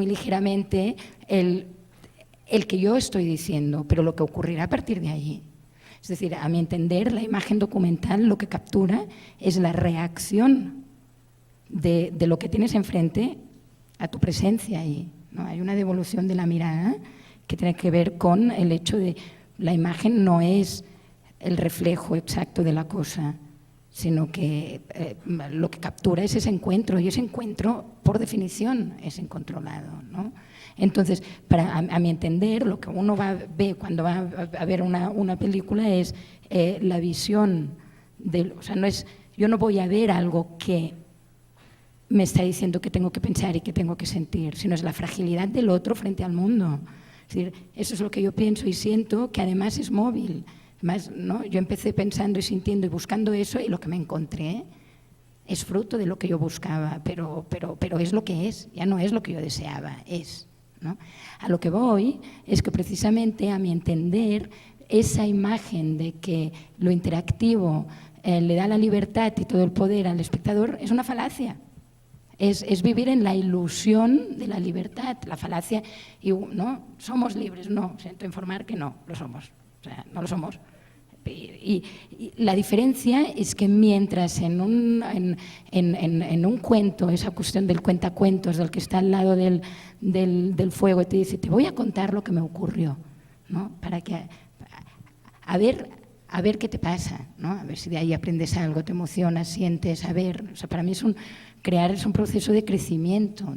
ligeramente el que yo estoy diciendo, pero lo que ocurrirá a partir de ahí. Es decir, a mi entender, la imagen documental lo que captura es la reacción de lo que tienes enfrente a tu presencia ahí, ¿no? Hay una devolución de la mirada que tiene que ver con el hecho de la imagen no es el reflejo exacto de la cosa, sino que lo que captura es ese encuentro, y ese encuentro, por definición, es incontrolado, ¿no? Entonces, a mi entender, lo que uno ve cuando va a ver una película es la visión, o sea, yo no voy a ver algo que me está diciendo que tengo que pensar y que tengo que sentir, sino es la fragilidad del otro frente al mundo. Es decir, eso es lo que yo pienso y siento, que además es móvil. Además, ¿no? Yo empecé pensando y sintiendo y buscando eso, y lo que me encontré es fruto de lo que yo buscaba, pero es lo que es, ya no es lo que yo deseaba, es, ¿no? A lo que voy es que precisamente, a mi entender, esa imagen de que lo interactivo le da la libertad y todo el poder al espectador es una falacia. Es vivir en la ilusión de la libertad, la falacia, y ¿no? ¿Somos libres? No, siento informar que no lo somos, o sea, no lo somos. Y la diferencia es que mientras en un cuento, esa cuestión del cuentacuentos, del que está al lado del fuego y te dice, te voy a contar lo que me ocurrió, ¿no? Para que, a ver qué te pasa, ¿no? A ver si de ahí aprendes algo, te emocionas, sientes, a ver. O sea, para mí crear es un proceso de crecimiento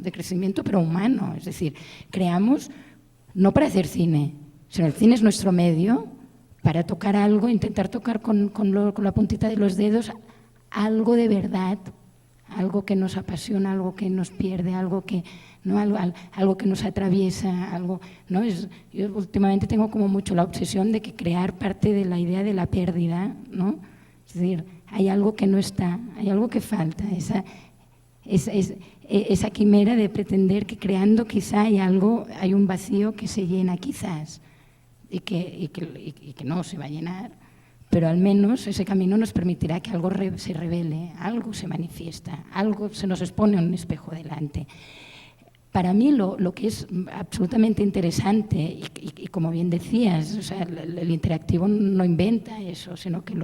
pero humano. Es decir, creamos no para hacer cine, sino el cine es nuestro medio para tocar algo, intentar tocar con la puntita de los dedos algo de verdad, algo que nos apasiona, algo que nos pierde, algo que, ¿no? algo que nos atraviesa, algo, ¿no? Yo últimamente tengo como mucho la obsesión de que crear parte de la idea de la pérdida, ¿no? Es decir, hay algo que no está, hay algo que falta, esa quimera de pretender que creando quizá hay un vacío que se llena quizás y que no se va a llenar, pero al menos ese camino nos permitirá que algo se revele, algo se manifiesta, algo se nos expone en un espejo delante. Para mí lo que es absolutamente interesante, y como bien decías, o sea, el interactivo no inventa eso, sino que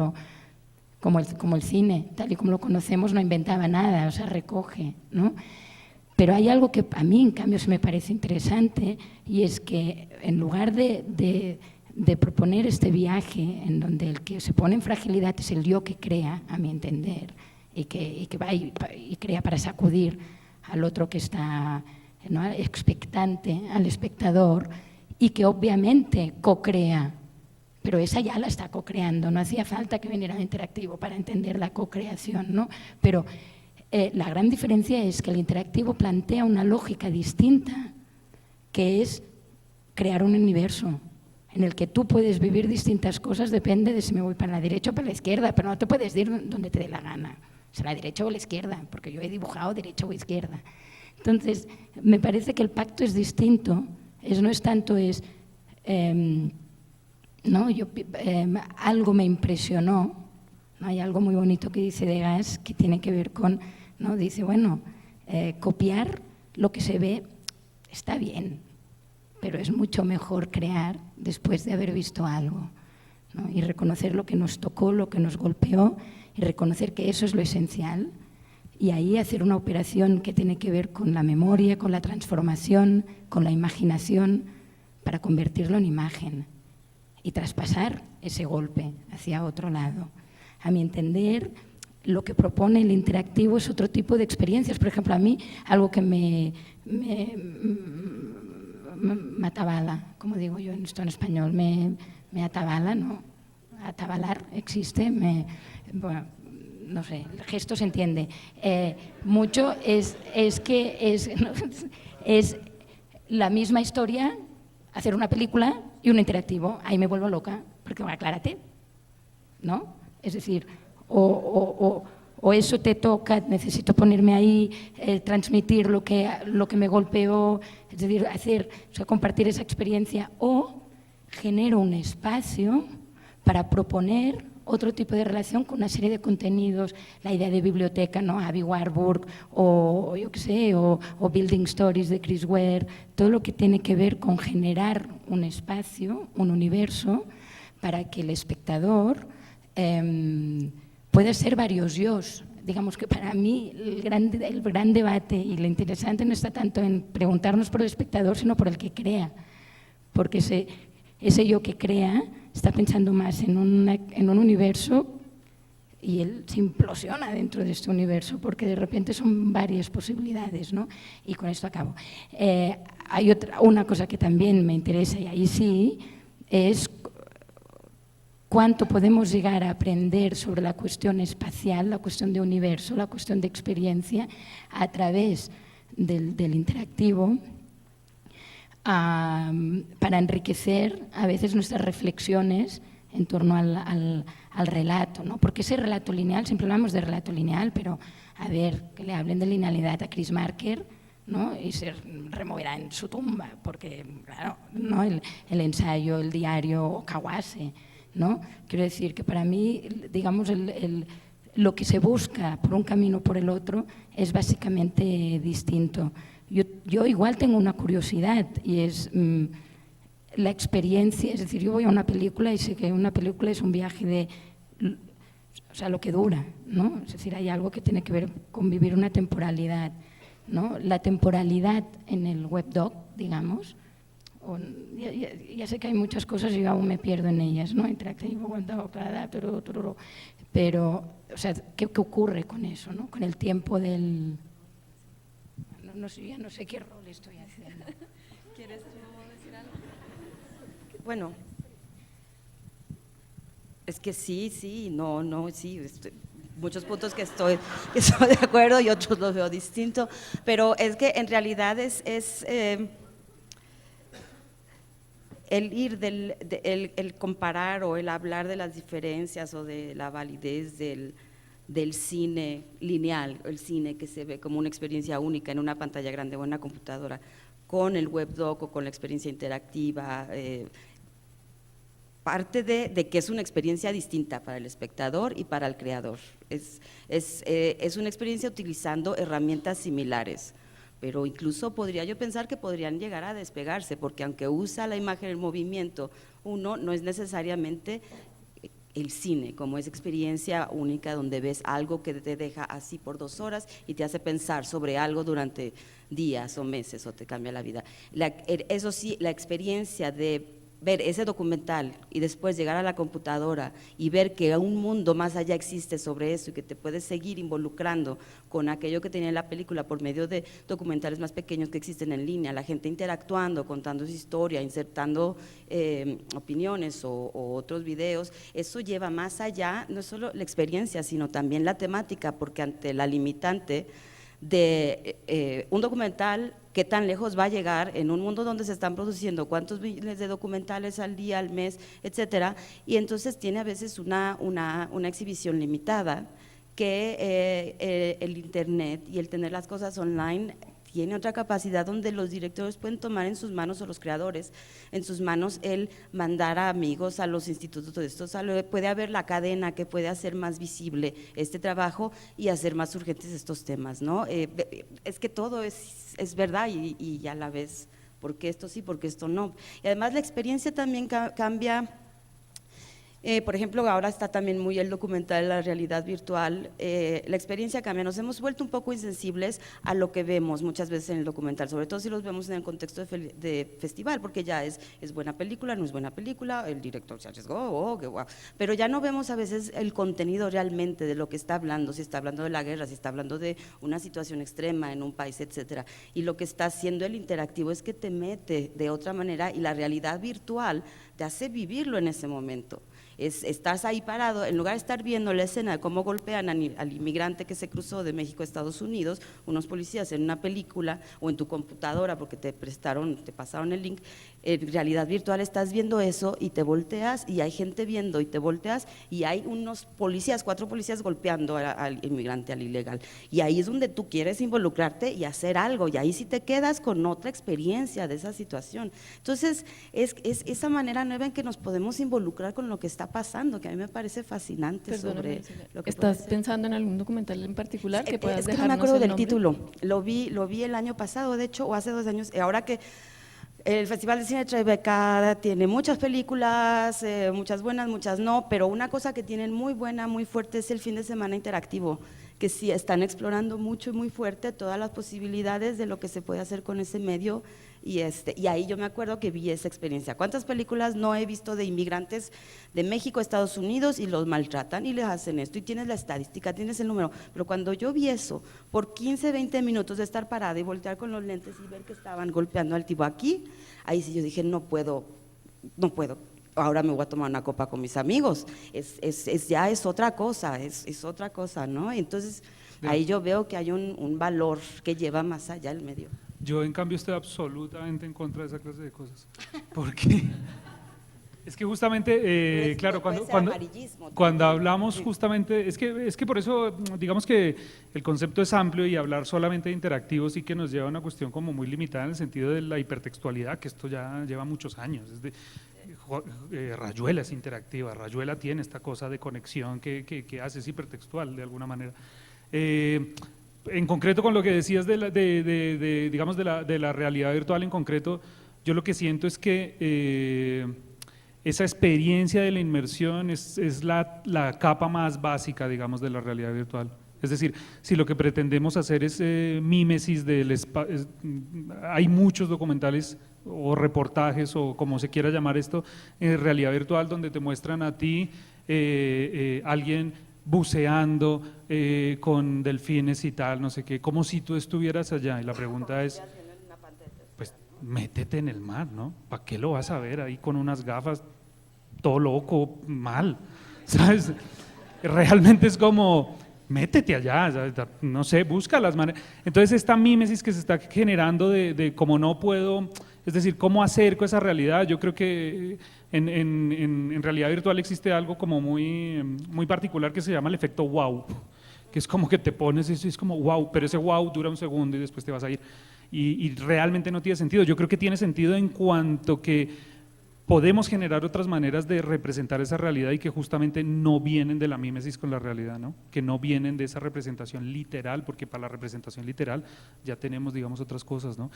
como el cine, tal y como lo conocemos, no inventaba nada, o sea, recoge, ¿no? Pero hay algo que a mí, en cambio, se me parece interesante, y es que en lugar de proponer este viaje en donde el que se pone en fragilidad es el yo que crea, a mi entender, y que va y crea para sacudir al otro que está, ¿no? expectante, al espectador, y que obviamente co-crea, pero esa ya la está co-creando, no hacía falta que viniera el interactivo para entender la co-creación, ¿no? Pero la gran diferencia es que el interactivo plantea una lógica distinta, que es crear un universo en el que tú puedes vivir distintas cosas, depende de si me voy para la derecha o para la izquierda, pero no te puedes ir donde te dé la gana, o sea, la derecha o la izquierda, porque yo he dibujado derecha o izquierda. Entonces, me parece que el pacto es distinto, no es tanto, ¿no? Algo me impresionó, ¿no? Hay algo muy bonito que dice Degas que tiene que ver con, ¿no? Dice, bueno, copiar lo que se ve está bien, pero es mucho mejor crear después de haber visto algo, ¿no? Y reconocer lo que nos tocó, lo que nos golpeó, y reconocer que eso es lo esencial, y ahí hacer una operación que tiene que ver con la memoria, con la transformación, con la imaginación, para convertirlo en imagen y traspasar ese golpe hacia otro lado. A mi entender, lo que propone el interactivo es otro tipo de experiencias. Por ejemplo, a mí algo que me atabala, como digo yo en esto en español, me atabala, ¿no? Atabalar existe, bueno, no sé, el gesto se entiende. Mucho es la misma historia, hacer una película y un interactivo. Ahí me vuelvo loca, porque bueno, aclárate, ¿no? Es decir, o eso te toca, necesito ponerme ahí, transmitir lo que me golpeó, es decir, compartir esa experiencia, o genero un espacio para proponer otro tipo de relación con una serie de contenidos, la idea de biblioteca, ¿no? Abby Warburg, o yo qué sé, o Building Stories de Chris Ware, todo lo que tiene que ver con generar un espacio, un universo, para que el espectador pueda ser varios yos. Digamos que para mí el gran debate y lo interesante no está tanto en preguntarnos por el espectador, sino por el que crea, porque ese yo que crea está pensando más en un universo y él se implosiona dentro de este universo porque de repente son varias posibilidades, ¿no? Y con esto acabo. Hay una cosa que también me interesa y ahí sí, es cuánto podemos llegar a aprender sobre la cuestión espacial, la cuestión de universo, la cuestión de experiencia a través del interactivo, para enriquecer a veces nuestras reflexiones en torno al relato, ¿no? Porque ese relato lineal, siempre hablamos de relato lineal, pero a ver, que le hablen de linealidad a Chris Marker, ¿no? Y se removerá en su tumba, porque claro, ¿no? el ensayo, el diario o Kawase, ¿no? Quiero decir que para mí, digamos, lo que se busca por un camino o por el otro es básicamente distinto. Yo igual tengo una curiosidad y es la experiencia, es decir, yo voy a una película y sé que una película es un viaje o sea, lo que dura, ¿no? Es decir, hay algo que tiene que ver con vivir una temporalidad, ¿no? La temporalidad en el webdoc, digamos, ya sé que hay muchas cosas y yo aún me pierdo en ellas, ¿no? Interactivo, webdoc, pero, o sea, ¿qué ocurre con eso, ¿no? Con el tiempo del… ya no sé qué rol estoy haciendo. ¿Quieres tú decir algo? Bueno, es que sí, sí, muchos puntos que estoy de acuerdo y otros los veo distinto, pero es que en realidad es el ir el comparar o el hablar de las diferencias o de la validez del cine lineal, el cine que se ve como una experiencia única en una pantalla grande o en una computadora, con el webdoc o con la experiencia interactiva, parte de que es una experiencia distinta para el espectador y para el creador. Es una experiencia utilizando herramientas similares, pero incluso podría yo pensar que podrían llegar a despegarse, porque aunque usa la imagen en movimiento, uno no es necesariamente el cine, como es experiencia única donde ves algo que te deja así por 2 horas y te hace pensar sobre algo durante días o meses o te cambia la vida. Eso sí, la experiencia de ver ese documental y después llegar a la computadora y ver que un mundo más allá existe sobre eso y que te puedes seguir involucrando con aquello que tenía en la película por medio de documentales más pequeños que existen en línea, la gente interactuando, contando su historia, insertando opiniones o otros videos, eso lleva más allá, no solo la experiencia, sino también la temática, porque ante la limitante de un documental, qué tan lejos va a llegar en un mundo donde se están produciendo cuántos miles de documentales al día, al mes, etcétera, y entonces tiene a veces una exhibición limitada que el internet y el tener las cosas online tiene otra capacidad donde los directores pueden tomar en sus manos, o los creadores, en sus manos el mandar a amigos a los institutos de estos, puede haber la cadena que puede hacer más visible este trabajo y hacer más urgentes estos temas, ¿no? Es que todo es verdad y a la vez, ¿por qué esto sí, por qué esto no? Y además la experiencia también cambia Por ejemplo, ahora está también muy el documental de la realidad virtual. La experiencia cambia, nos hemos vuelto un poco insensibles a lo que vemos muchas veces en el documental, sobre todo si los vemos en el contexto de festival, porque ya es buena película, no es buena película, el director se arriesgó, oh, qué guau. Pero ya no vemos a veces el contenido realmente de lo que está hablando, si está hablando de la guerra, si está hablando de una situación extrema en un país, etcétera. Y lo que está haciendo el interactivo es que te mete de otra manera y la realidad virtual te hace vivirlo en ese momento. Estás ahí parado, en lugar de estar viendo la escena de cómo golpean al inmigrante que se cruzó de México a Estados Unidos, unos policías en una película o en tu computadora porque te pasaron el link, en realidad virtual estás viendo eso y te volteas y hay gente viendo y te volteas y hay unos policías, 4 policías golpeando al inmigrante, al ilegal, y ahí es donde tú quieres involucrarte y hacer algo, y ahí sí te quedas con otra experiencia de esa situación. Entonces es esa manera nueva en que nos podemos involucrar con lo que está pasando, que a mí me parece fascinante. Perdóname, sobre lo que ¿estás pensando en algún documental en particular que puedas es que no dejarnos me acuerdo el del nombre? título, lo vi el año pasado, de hecho, o hace 2 años, ahora que el Festival de Cine de Tribeca tiene muchas películas, muchas buenas, muchas no, pero una cosa que tienen muy buena, muy fuerte es el fin de semana interactivo, que sí están explorando mucho y muy fuerte todas las posibilidades de lo que se puede hacer con ese medio, y ahí yo me acuerdo que vi esa experiencia. ¿Cuántas películas no he visto de inmigrantes de México a Estados Unidos y los maltratan y les hacen esto? Y tienes la estadística, tienes el número, pero cuando yo vi eso, por 15, 20 minutos de estar parada y voltear con los lentes y ver que estaban golpeando al tipo aquí, ahí sí yo dije, no puedo, ahora me voy a tomar una copa con mis amigos, ya es otra cosa, es otra cosa, ¿no? Entonces ahí yo veo que hay un valor que lleva más allá del medio. Yo en cambio estoy absolutamente en contra de esa clase de cosas, porque es que justamente, claro, cuando hablamos justamente, es que por eso digamos que el concepto es amplio y hablar solamente de interactivos sí que nos lleva a una cuestión como muy limitada en el sentido de la hipertextualidad, que esto ya lleva muchos años. Rayuela es interactiva, Rayuela tiene esta cosa de conexión que hace, es hipertextual de alguna manera. En concreto con lo que decías digamos de la realidad virtual en concreto, yo lo que siento es que esa experiencia de la inmersión es la capa más básica, digamos, de la realidad virtual. Es decir, si lo que pretendemos hacer es mímesis del espacio, hay muchos documentales o reportajes o como se quiera llamar esto, en realidad virtual donde te muestran a ti alguien buceando con delfines y tal, no sé qué, como si tú estuvieras allá, y la pregunta es, pues métete en el mar, ¿no? ¿Para qué lo vas a ver ahí con unas gafas, todo loco, mal? ¿Sabes? Realmente es como, métete allá, ¿sabes? No sé, busca las maneras. Entonces esta mímesis que se está generando de cómo no puedo, es decir, cómo acerco esa realidad, yo creo que en realidad virtual existe algo como muy particular que se llama el efecto wow, que es como que te pones eso y es como wow, pero ese wow dura un segundo y después te vas a ir y realmente no tiene sentido. Yo creo que tiene sentido en cuanto que podemos generar otras maneras de representar esa realidad y que justamente no vienen de la mímesis con la realidad, ¿no? Que no vienen de esa representación literal, porque para la representación literal ya tenemos, digamos, otras cosas, ¿no?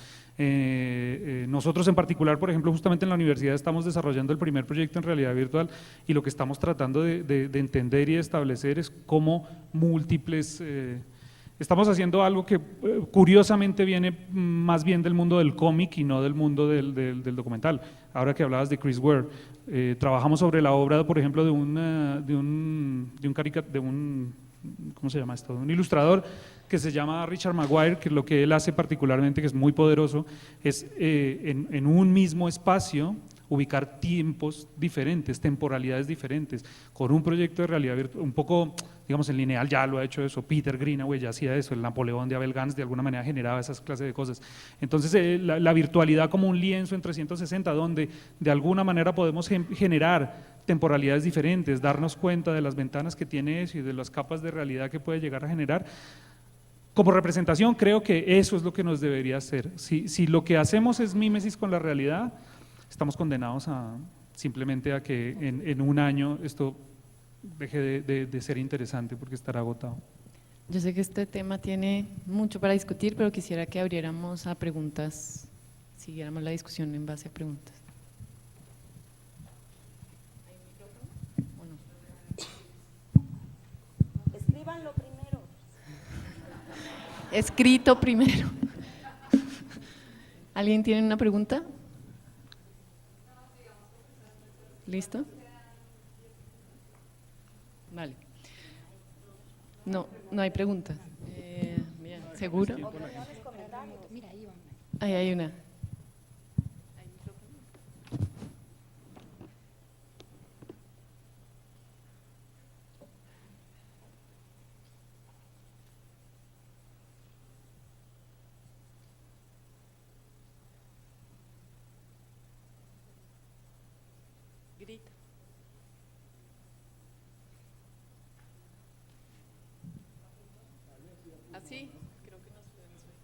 Nosotros en particular, por ejemplo, justamente en la universidad estamos desarrollando el primer proyecto en realidad virtual y lo que estamos tratando de entender y de establecer es cómo múltiples… estamos haciendo algo que curiosamente viene más bien del mundo del cómic y no del mundo del documental. Ahora que hablabas de Chris Ware, trabajamos sobre la obra, por ejemplo, de un ¿cómo se llama esto? De un ilustrador que se llama Richard Maguire, que lo que él hace particularmente, que es muy poderoso, es en un mismo espacio ubicar tiempos diferentes, temporalidades diferentes, con un proyecto de realidad virtual, un poco, digamos, en lineal ya lo ha hecho eso, Peter Greenaway ya hacía eso, el Napoleón de Abel Gance de alguna manera generaba esas clases de cosas. Entonces la virtualidad como un lienzo en 360 donde de alguna manera podemos generar temporalidades diferentes, darnos cuenta de las ventanas que tiene eso y de las capas de realidad que puede llegar a generar. Como representación creo que eso es lo que nos debería hacer. Si lo que hacemos es mímesis con la realidad, estamos condenados simplemente a que en un año esto deje de ser interesante porque estará agotado. Yo sé que este tema tiene mucho para discutir, pero quisiera que abriéramos a preguntas, siguiéramos la discusión en base a preguntas. ¿Hay un micrófono? ¿O escrito primero. ¿Alguien tiene una pregunta? ¿Listo? Vale. No, no hay pregunta. Bien, ¿seguro? Ahí hay una. Grita. ¿Así? Creo que nos podemos ver.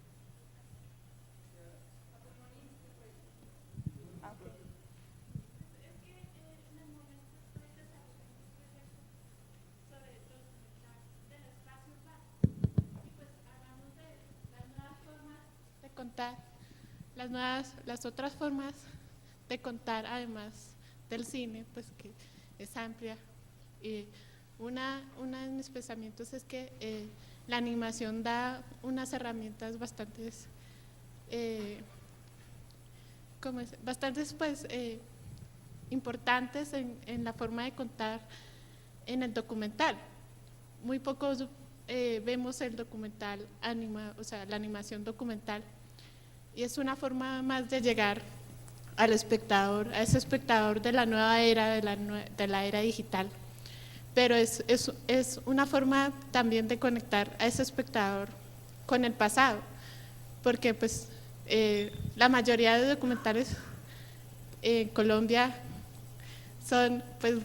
De contar, las otras formas de contar, además del cine, pues que es amplia. Y una de mis pensamientos es que la animación da unas herramientas bastantes pues, importantes en la forma de contar en el documental. Muy pocos vemos el documental o sea, la animación documental, y es una forma más de llegar al espectador, a ese espectador de la nueva era, de la era digital. Pero es una forma también de conectar a ese espectador con el pasado, porque pues la mayoría de documentales en Colombia son, pues,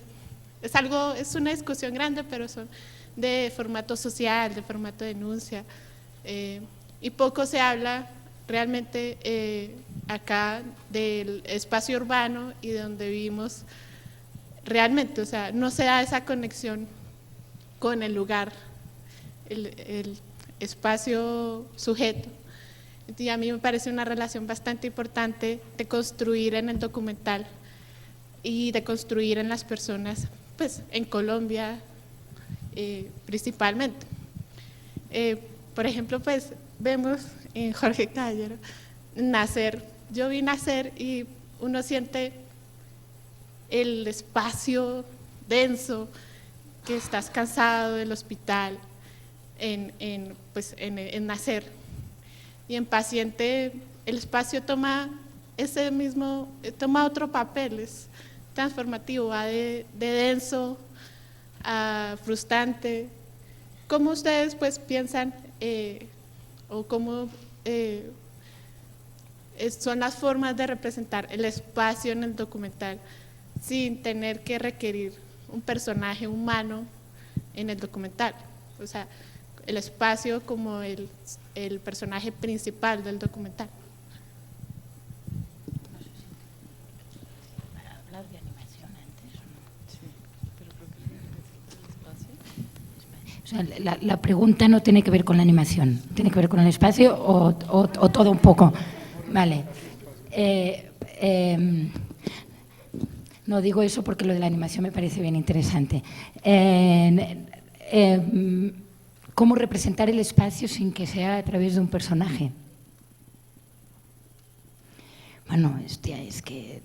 es una discusión grande, pero son de formato social, de formato de denuncia, y poco se habla realmente acá del espacio urbano y de donde vivimos realmente, o sea, no se da esa conexión con el lugar, el espacio sujeto. Y a mí me parece una relación bastante importante de construir en el documental y de construir en las personas, pues en Colombia principalmente. Por ejemplo, pues vemos en Jorge Caballero Nacer. Yo vi Nacer y uno siente el espacio denso, que estás cansado del hospital, en Nacer. Y en Paciente el espacio toma otro papel, es transformativo, va de denso a frustrante. ¿Cómo ustedes pues piensan o cómo son las formas de representar el espacio en el documental sin tener que requerir un personaje humano en el documental? O sea, el espacio como el personaje principal del documental. O sea, la pregunta no tiene que ver con la animación, tiene que ver con el espacio o todo un poco. Vale. No digo eso porque lo de la animación me parece bien interesante. ¿Cómo representar el espacio sin que sea a través de un personaje? Bueno, hostia, es que…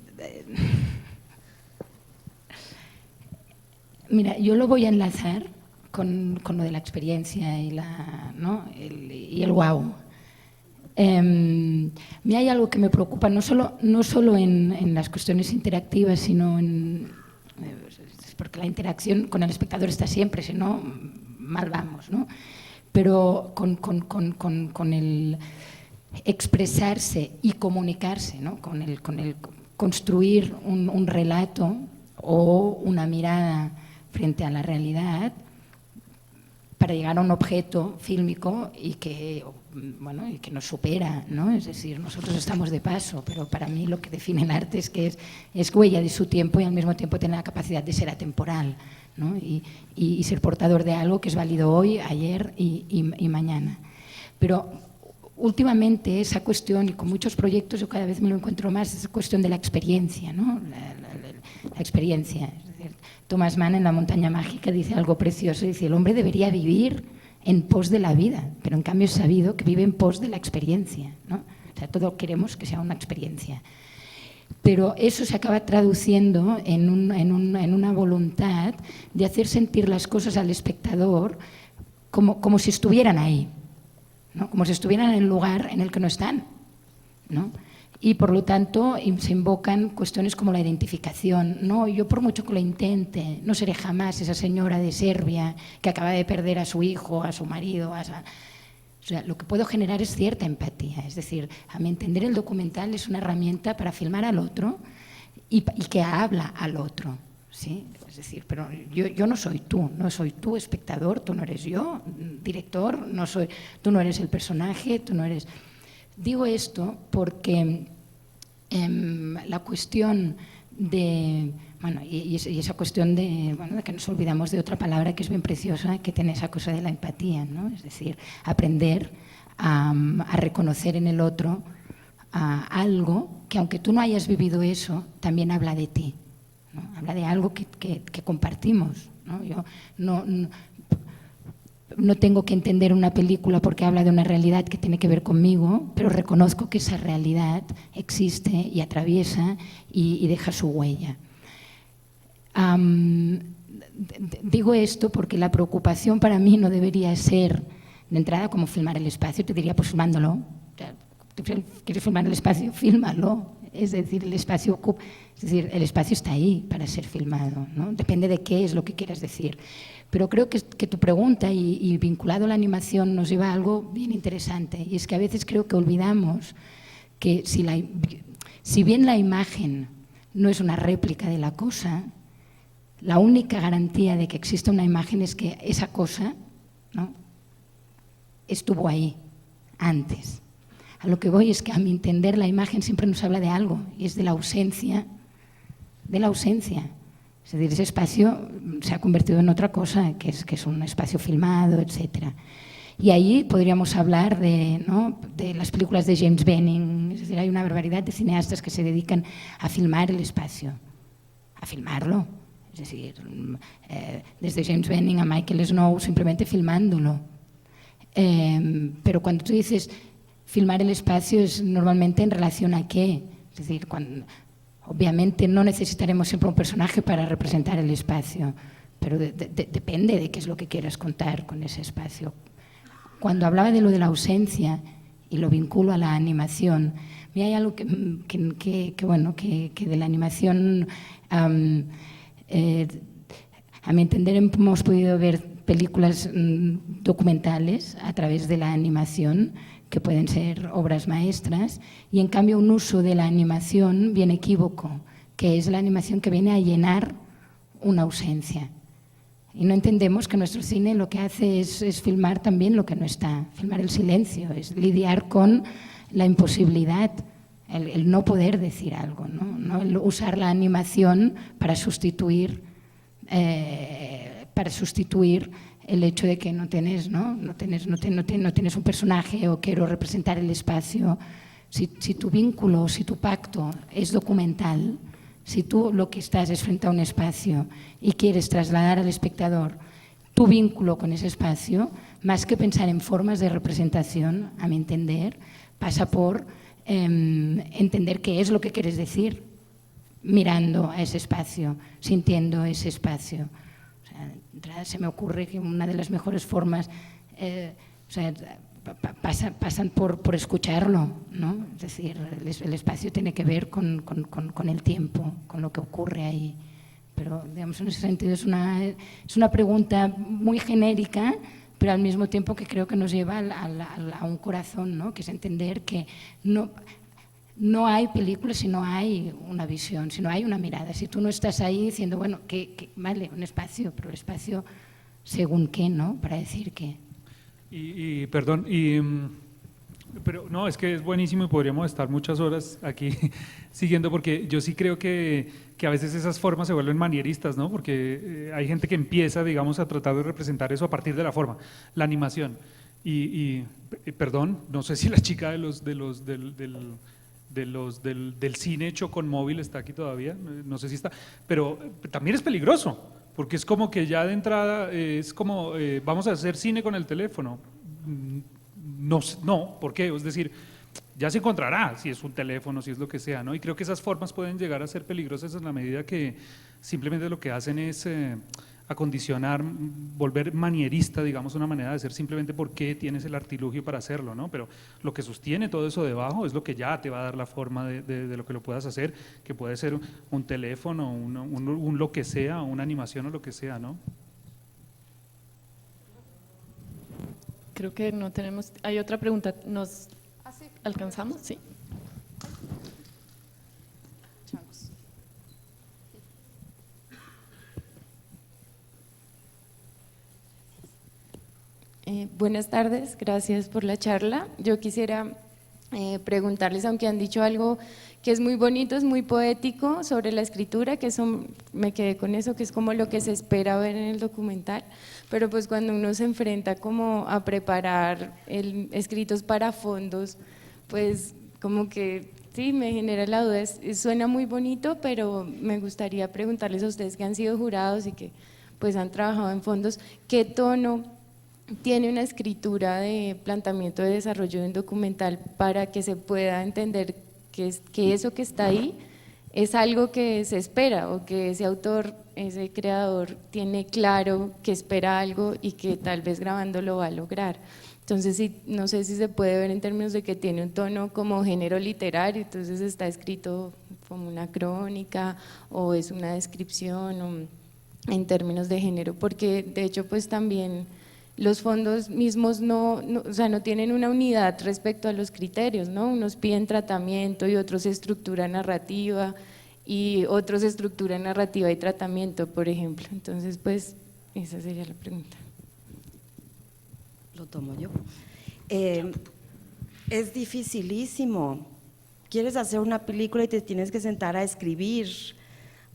Mira, yo lo voy a enlazar con lo de la experiencia y el wow. Me hay algo que me preocupa, no solo en las cuestiones interactivas, sino porque la interacción con el espectador está siempre, si no, mal vamos, ¿no? Pero con el expresarse y comunicarse, ¿no? Con el construir un relato o una mirada frente a la realidad para llegar a un objeto fílmico y que nos supera, ¿no? Es decir, nosotros estamos de paso, pero para mí lo que define el arte es que es huella de su tiempo y al mismo tiempo tiene la capacidad de ser atemporal, ¿no? Y ser portador de algo que es válido hoy, ayer y mañana. Pero últimamente esa cuestión, y con muchos proyectos yo cada vez me lo encuentro más, esa cuestión de la experiencia, ¿no? La experiencia. Es decir, Thomas Mann en La montaña mágica dice algo precioso, dice: el hombre debería vivir en pos de la vida, pero en cambio es sabido que vive en pos de la experiencia, ¿no? O sea, todo queremos que sea una experiencia. Pero eso se acaba traduciendo en una voluntad de hacer sentir las cosas al espectador como si estuvieran ahí, ¿no? Como si estuvieran en el lugar en el que no están, ¿no? Y por lo tanto se invocan cuestiones como la identificación. No, yo por mucho que lo intente, no seré jamás esa señora de Serbia que acaba de perder a su hijo, a su marido. O sea, lo que puedo generar es cierta empatía. Es decir, a mi entender el documental es una herramienta para filmar al otro y que habla al otro, ¿sí? Es decir, pero yo no soy tú, no soy tú espectador, tú no eres yo, director, tú no eres el personaje, tú no eres... Digo esto porque la cuestión de, bueno, y esa cuestión de, bueno, de que nos olvidamos de otra palabra que es bien preciosa, que tiene esa cosa de la empatía, ¿no? Es decir, aprender a reconocer en el otro algo que, aunque tú no hayas vivido eso, también habla de ti, ¿no? Habla de algo que compartimos, ¿no? Yo no tengo que entender una película porque habla de una realidad que tiene que ver conmigo, pero reconozco que esa realidad existe y atraviesa y deja su huella. Digo esto porque la preocupación para mí no debería ser, de entrada, como filmar el espacio. Te diría, pues filmándolo. O sea, ¿quieres filmar el espacio? Fílmalo. Es decir, el espacio está ahí para ser filmado, ¿no? Depende de qué es lo que quieras decir. Pero creo que tu pregunta, y vinculado a la animación, nos lleva a algo bien interesante. Y es que a veces creo que olvidamos que si bien la imagen no es una réplica de la cosa, la única garantía de que exista una imagen es que esa cosa, ¿no?, estuvo ahí antes. A lo que voy es que, a mi entender, la imagen siempre nos habla de algo, y es de la ausencia. Es decir, ese espacio se ha convertido en otra cosa, que es un espacio filmado, etc. Y ahí podríamos hablar de las películas de James Benning. Es decir, hay una barbaridad de cineastas que se dedican a filmar el espacio, a filmarlo. Es decir, desde James Benning a Michael Snow, simplemente filmándolo. Pero cuando tú dices filmar el espacio, es normalmente en relación a qué. Es decir, obviamente no necesitaremos siempre un personaje para representar el espacio, pero depende de qué es lo que quieras contar con ese espacio. Cuando hablaba de lo de la ausencia y lo vinculo a la animación, hay algo que de la animación, a mi entender, hemos podido ver películas documentales a través de la animación que pueden ser obras maestras, y en cambio un uso de la animación bien equívoco, que es la animación que viene a llenar una ausencia. Y no entendemos que nuestro cine lo que hace es filmar también lo que no está, filmar el silencio, es lidiar con la imposibilidad, el no poder decir algo, ¿no? El usar la animación para sustituir el hecho de que no tienes un personaje, o quiero representar el espacio. Si tu vínculo, si tu pacto es documental, si tú lo que estás es frente a un espacio y quieres trasladar al espectador tu vínculo con ese espacio, más que pensar en formas de representación, a mi entender, pasa por entender qué es lo que quieres decir mirando a ese espacio, sintiendo ese espacio. Se me ocurre que una de las mejores formas pasan por escucharlo, ¿no? Es decir, el espacio tiene que ver con el tiempo, con lo que ocurre ahí. Pero, digamos, en ese sentido es una pregunta muy genérica, pero al mismo tiempo que creo que nos lleva a un corazón, ¿no? Que es entender que no hay películas si no hay una visión, si no hay una mirada. Si tú no estás ahí diciendo, bueno, vale, un espacio, pero el espacio según qué, ¿no? Para decir qué. Perdón, pero no, es que es buenísimo y podríamos estar muchas horas aquí siguiendo, porque yo sí creo que a veces esas formas se vuelven manieristas, ¿no? Porque hay gente que empieza, digamos, a tratar de representar eso a partir de la forma, la animación. Perdón, no sé si la chica del cine hecho con móvil está aquí todavía, no sé si está, pero también es peligroso, porque es como que ya de entrada es como vamos a hacer cine con el teléfono. No, no, ¿por qué? Es decir, ya se encontrará si es un teléfono, si es lo que sea, ¿no? Y creo que esas formas pueden llegar a ser peligrosas en la medida que simplemente lo que hacen es acondicionar, volver manierista, digamos, una manera de ser simplemente porque tienes el artilugio para hacerlo, ¿no? Pero lo que sostiene todo eso debajo es lo que ya te va a dar la forma de lo que lo puedas hacer, que puede ser un teléfono, un lo que sea, una animación o lo que sea, ¿no? Creo que no tenemos… ¿Hay otra pregunta? ¿Nos alcanzamos? Sí. Buenas tardes, gracias por la charla. Yo quisiera preguntarles, aunque han dicho algo que es muy bonito, es muy poético sobre la escritura, que eso, me quedé con eso, que es como lo que se espera ver en el documental, pero pues cuando uno se enfrenta como a preparar escritos para fondos, pues como que sí, me genera la duda, suena muy bonito, pero me gustaría preguntarles a ustedes que han sido jurados y que pues han trabajado en fondos, ¿qué tono tiene una escritura de planteamiento de desarrollo de un documental para que se pueda entender que eso que está ahí es algo que se espera o que ese autor, ese creador tiene claro que espera algo y que tal vez grabando lo va a lograr? Entonces sí, no sé si se puede ver en términos de que tiene un tono como género literario, entonces está escrito como una crónica o es una descripción o en términos de género, porque de hecho pues también los fondos mismos o sea, no tienen una unidad respecto a los criterios, ¿no? Unos piden tratamiento y otros estructura narrativa y otros estructura narrativa y tratamiento, por ejemplo. Entonces, pues, esa sería la pregunta. Lo tomo yo. Es dificilísimo. Quieres hacer una película y te tienes que sentar a escribir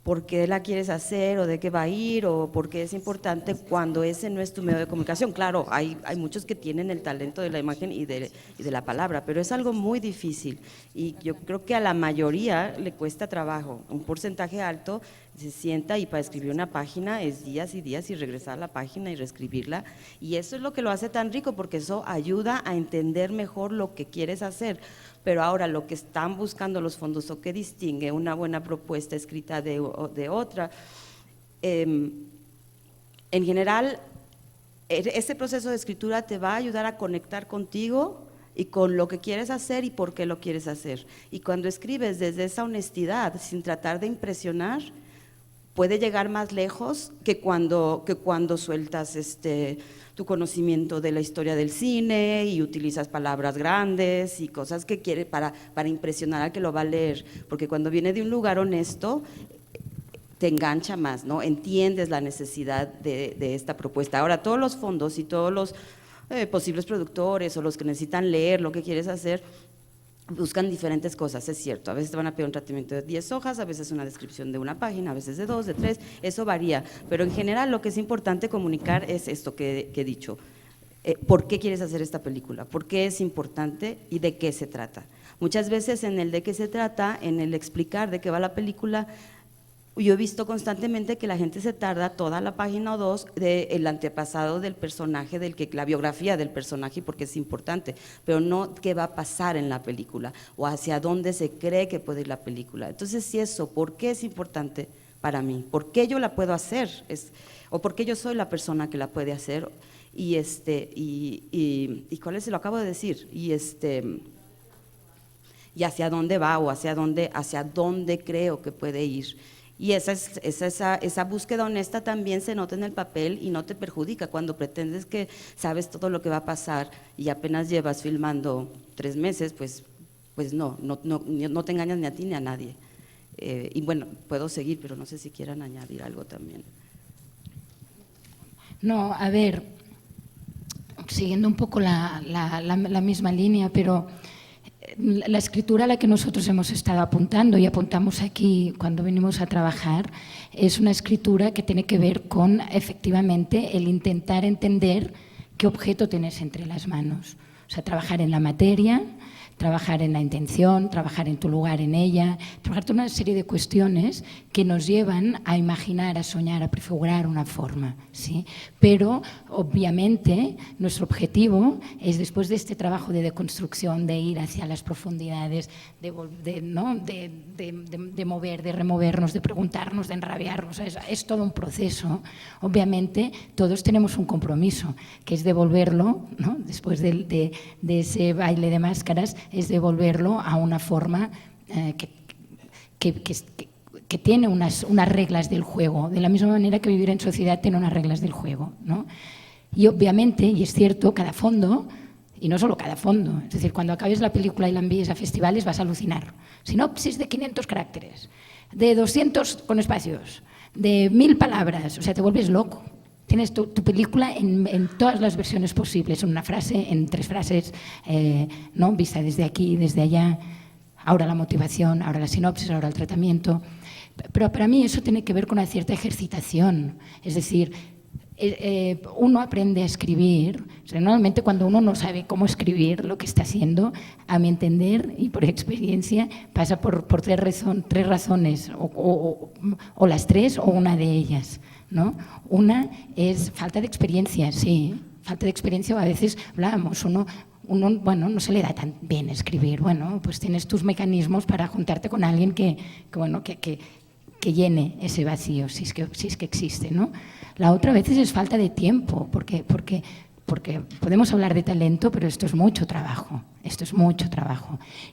por qué la quieres hacer o de qué va a ir o por qué es importante cuando ese no es tu medio de comunicación. Claro, hay muchos que tienen el talento de la imagen y de la palabra, pero es algo muy difícil y yo creo que a la mayoría le cuesta trabajo. Un porcentaje alto se sienta y para escribir una página es días y días y regresar a la página y reescribirla, y eso es lo que lo hace tan rico porque eso ayuda a entender mejor lo que quieres hacer. Pero ahora lo que están buscando los fondos o que distingue una buena propuesta escrita de otra, en general ese proceso de escritura te va a ayudar a conectar contigo y con lo que quieres hacer y por qué lo quieres hacer, y cuando escribes desde esa honestidad sin tratar de impresionar puede llegar más lejos que cuando sueltas tu conocimiento de la historia del cine y utilizas palabras grandes y cosas que quieres para impresionar al que lo va a leer, porque cuando viene de un lugar honesto te engancha más, ¿no? Entiendes la necesidad de esta propuesta. Ahora, todos los fondos y todos los posibles productores o los que necesitan leer lo que quieres hacer buscan diferentes cosas, es cierto, a veces te van a pedir un tratamiento de 10 hojas, a veces una descripción de una página, a veces de 2, de 3, eso varía, pero en general lo que es importante comunicar es esto que he dicho, ¿por qué quieres hacer esta película? ¿Por qué es importante y de qué se trata? Muchas veces en el de qué se trata, en el explicar de qué va la película, yo he visto constantemente que la gente se tarda toda la página o dos del antepasado del personaje, la biografía del personaje, porque es importante, pero no qué va a pasar en la película o hacia dónde se cree que puede ir la película. Entonces, si eso, ¿por qué es importante para mí? ¿Por qué yo la puedo hacer? ¿O por qué yo soy la persona que la puede hacer? Y ¿cuál es? Lo acabo de decir. Y hacia dónde va o hacia dónde creo que puede ir. Y esa búsqueda honesta también se nota en el papel y no te perjudica cuando pretendes que sabes todo lo que va a pasar y apenas llevas filmando 3 meses, pues no te engañas ni a ti ni a nadie. Y bueno, puedo seguir, pero no sé si quieran añadir algo también. No, a ver, siguiendo un poco la misma línea, pero la escritura a la que nosotros hemos estado apuntando y apuntamos aquí cuando venimos a trabajar es una escritura que tiene que ver con efectivamente el intentar entender qué objeto tienes entre las manos, o sea, trabajar en la materia, trabajar en la intención, trabajar en tu lugar en ella, trabajar toda una serie de cuestiones que nos llevan a imaginar, a soñar, a prefigurar una forma, ¿sí? Pero, obviamente, nuestro objetivo es, después de este trabajo de deconstrucción, de ir hacia las profundidades, de mover, de removernos, de preguntarnos, de enrabiarnos, es todo un proceso. Obviamente, todos tenemos un compromiso, que es devolverlo, ¿no? Después de ese baile de máscaras, es devolverlo a una forma que tiene unas reglas del juego, de la misma manera que vivir en sociedad tiene unas reglas del juego, ¿no? Y obviamente, y es cierto, cada fondo, y no solo cada fondo, es decir, cuando acabes la película y la envíes a festivales vas a alucinar. Sinopsis de 500 caracteres, de 200 con espacios, de 1000 palabras, o sea, te vuelves loco. Tienes tu película en todas las versiones posibles, en una frase, en 3 frases, ¿no? Vista desde aquí, desde allá, ahora la motivación, ahora la sinopsis, ahora el tratamiento. Pero para mí eso tiene que ver con una cierta ejercitación, es decir, uno aprende a escribir, o sea, normalmente cuando uno no sabe cómo escribir lo que está haciendo, a mi entender y por experiencia, pasa por 3 razones, o las 3 o una de ellas, ¿no? Una es falta de experiencia, sí, falta de experiencia, o a veces hablábamos, uno, bueno, no se le da tan bien escribir, bueno, pues tienes tus mecanismos para juntarte con alguien que llene ese vacío, si es que existe, ¿no? La otra a veces es falta de tiempo, porque podemos hablar de talento, pero esto es mucho trabajo,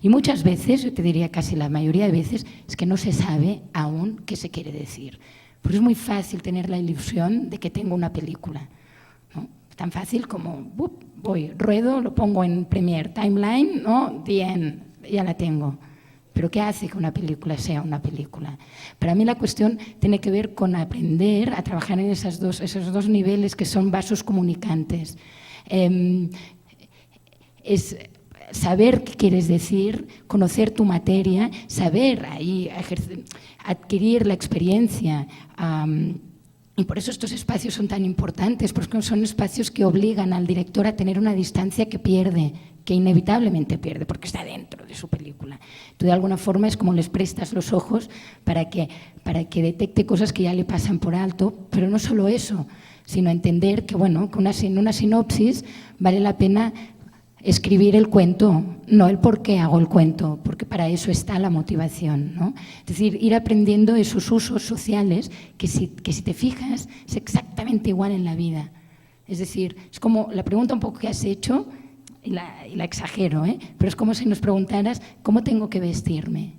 Y muchas veces, yo te diría casi la mayoría de veces, es que no se sabe aún qué se quiere decir. Porque es muy fácil tener la ilusión de que tengo una película, ¿no? Tan fácil como, ruedo, lo pongo en Premiere, Timeline, ¿no? Bien, ya la tengo. Pero ¿qué hace que una película sea una película? Para mí la cuestión tiene que ver con aprender a trabajar en esos dos niveles que son vasos comunicantes. Es saber qué quieres decir, conocer tu materia, saber ahí adquirir la experiencia. Y por eso estos espacios son tan importantes, porque son espacios que obligan al director a tener una distancia que pierde, que inevitablemente pierde, porque está dentro de su película. Tú de alguna forma es como les prestas los ojos para que detecte cosas que ya le pasan por alto, pero no solo eso, sino entender que, bueno, que en una sinopsis vale la pena escribir el cuento, no el por qué hago el cuento, porque para eso está la motivación, ¿no? Es decir, ir aprendiendo esos usos sociales que si te fijas es exactamente igual en la vida. Es decir, es como la pregunta un poco que has hecho, y la exagero, pero es como si nos preguntaras ¿cómo tengo que vestirme?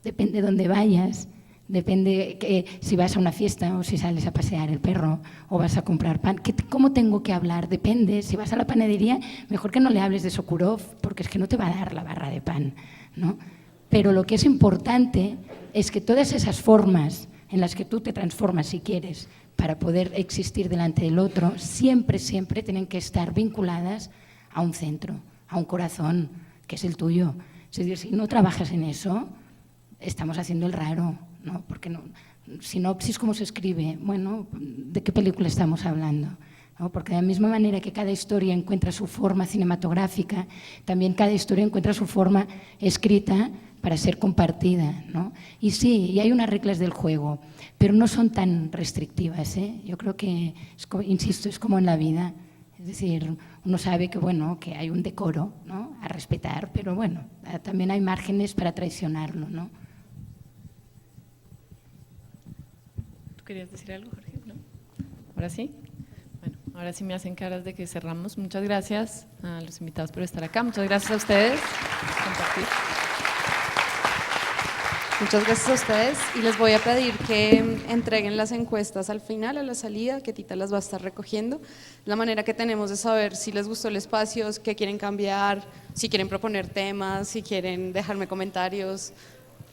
Depende de dónde vayas, depende si vas a una fiesta o si sales a pasear el perro o vas a comprar pan. ¿Cómo tengo que hablar? Depende. Si vas a la panadería, mejor que no le hables de Sokurov, porque es que no te va a dar la barra de pan, ¿no? Pero lo que es importante es que todas esas formas en las que tú te transformas, si quieres, para poder existir delante del otro, siempre tienen que estar vinculadas a un centro, a un corazón, que es el tuyo. Es decir, si no trabajas en eso, estamos haciendo el raro, ¿no? Porque sinopsis, ¿cómo se escribe? Bueno, ¿de qué película estamos hablando? ¿No? Porque de la misma manera que cada historia encuentra su forma cinematográfica, también cada historia encuentra su forma escrita para ser compartida, ¿no? Y sí, y hay unas reglas del juego, pero no son tan restrictivas, ¿eh? Yo creo que, insisto, es como en la vida. Es decir, uno sabe que, bueno, que hay un decoro, ¿no?, a respetar, pero bueno, también hay márgenes para traicionarlo, ¿no? ¿Tú querías decir algo, Jorge? ¿No? ¿Ahora sí? Bueno, ahora sí me hacen caras de que cerramos. Muchas gracias a los invitados por estar acá. Muchas gracias a ustedes por compartir. Muchas gracias a ustedes y les voy a pedir que entreguen las encuestas al final, a la salida, que Tita las va a estar recogiendo. La manera que tenemos de saber si les gustó el espacio, qué quieren cambiar, si quieren proponer temas, si quieren dejarme comentarios,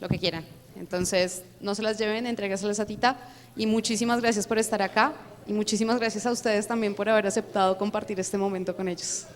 lo que quieran. Entonces, no se las lleven, entrégaselas a Tita y muchísimas gracias por estar acá y muchísimas gracias a ustedes también por haber aceptado compartir este momento con ellos.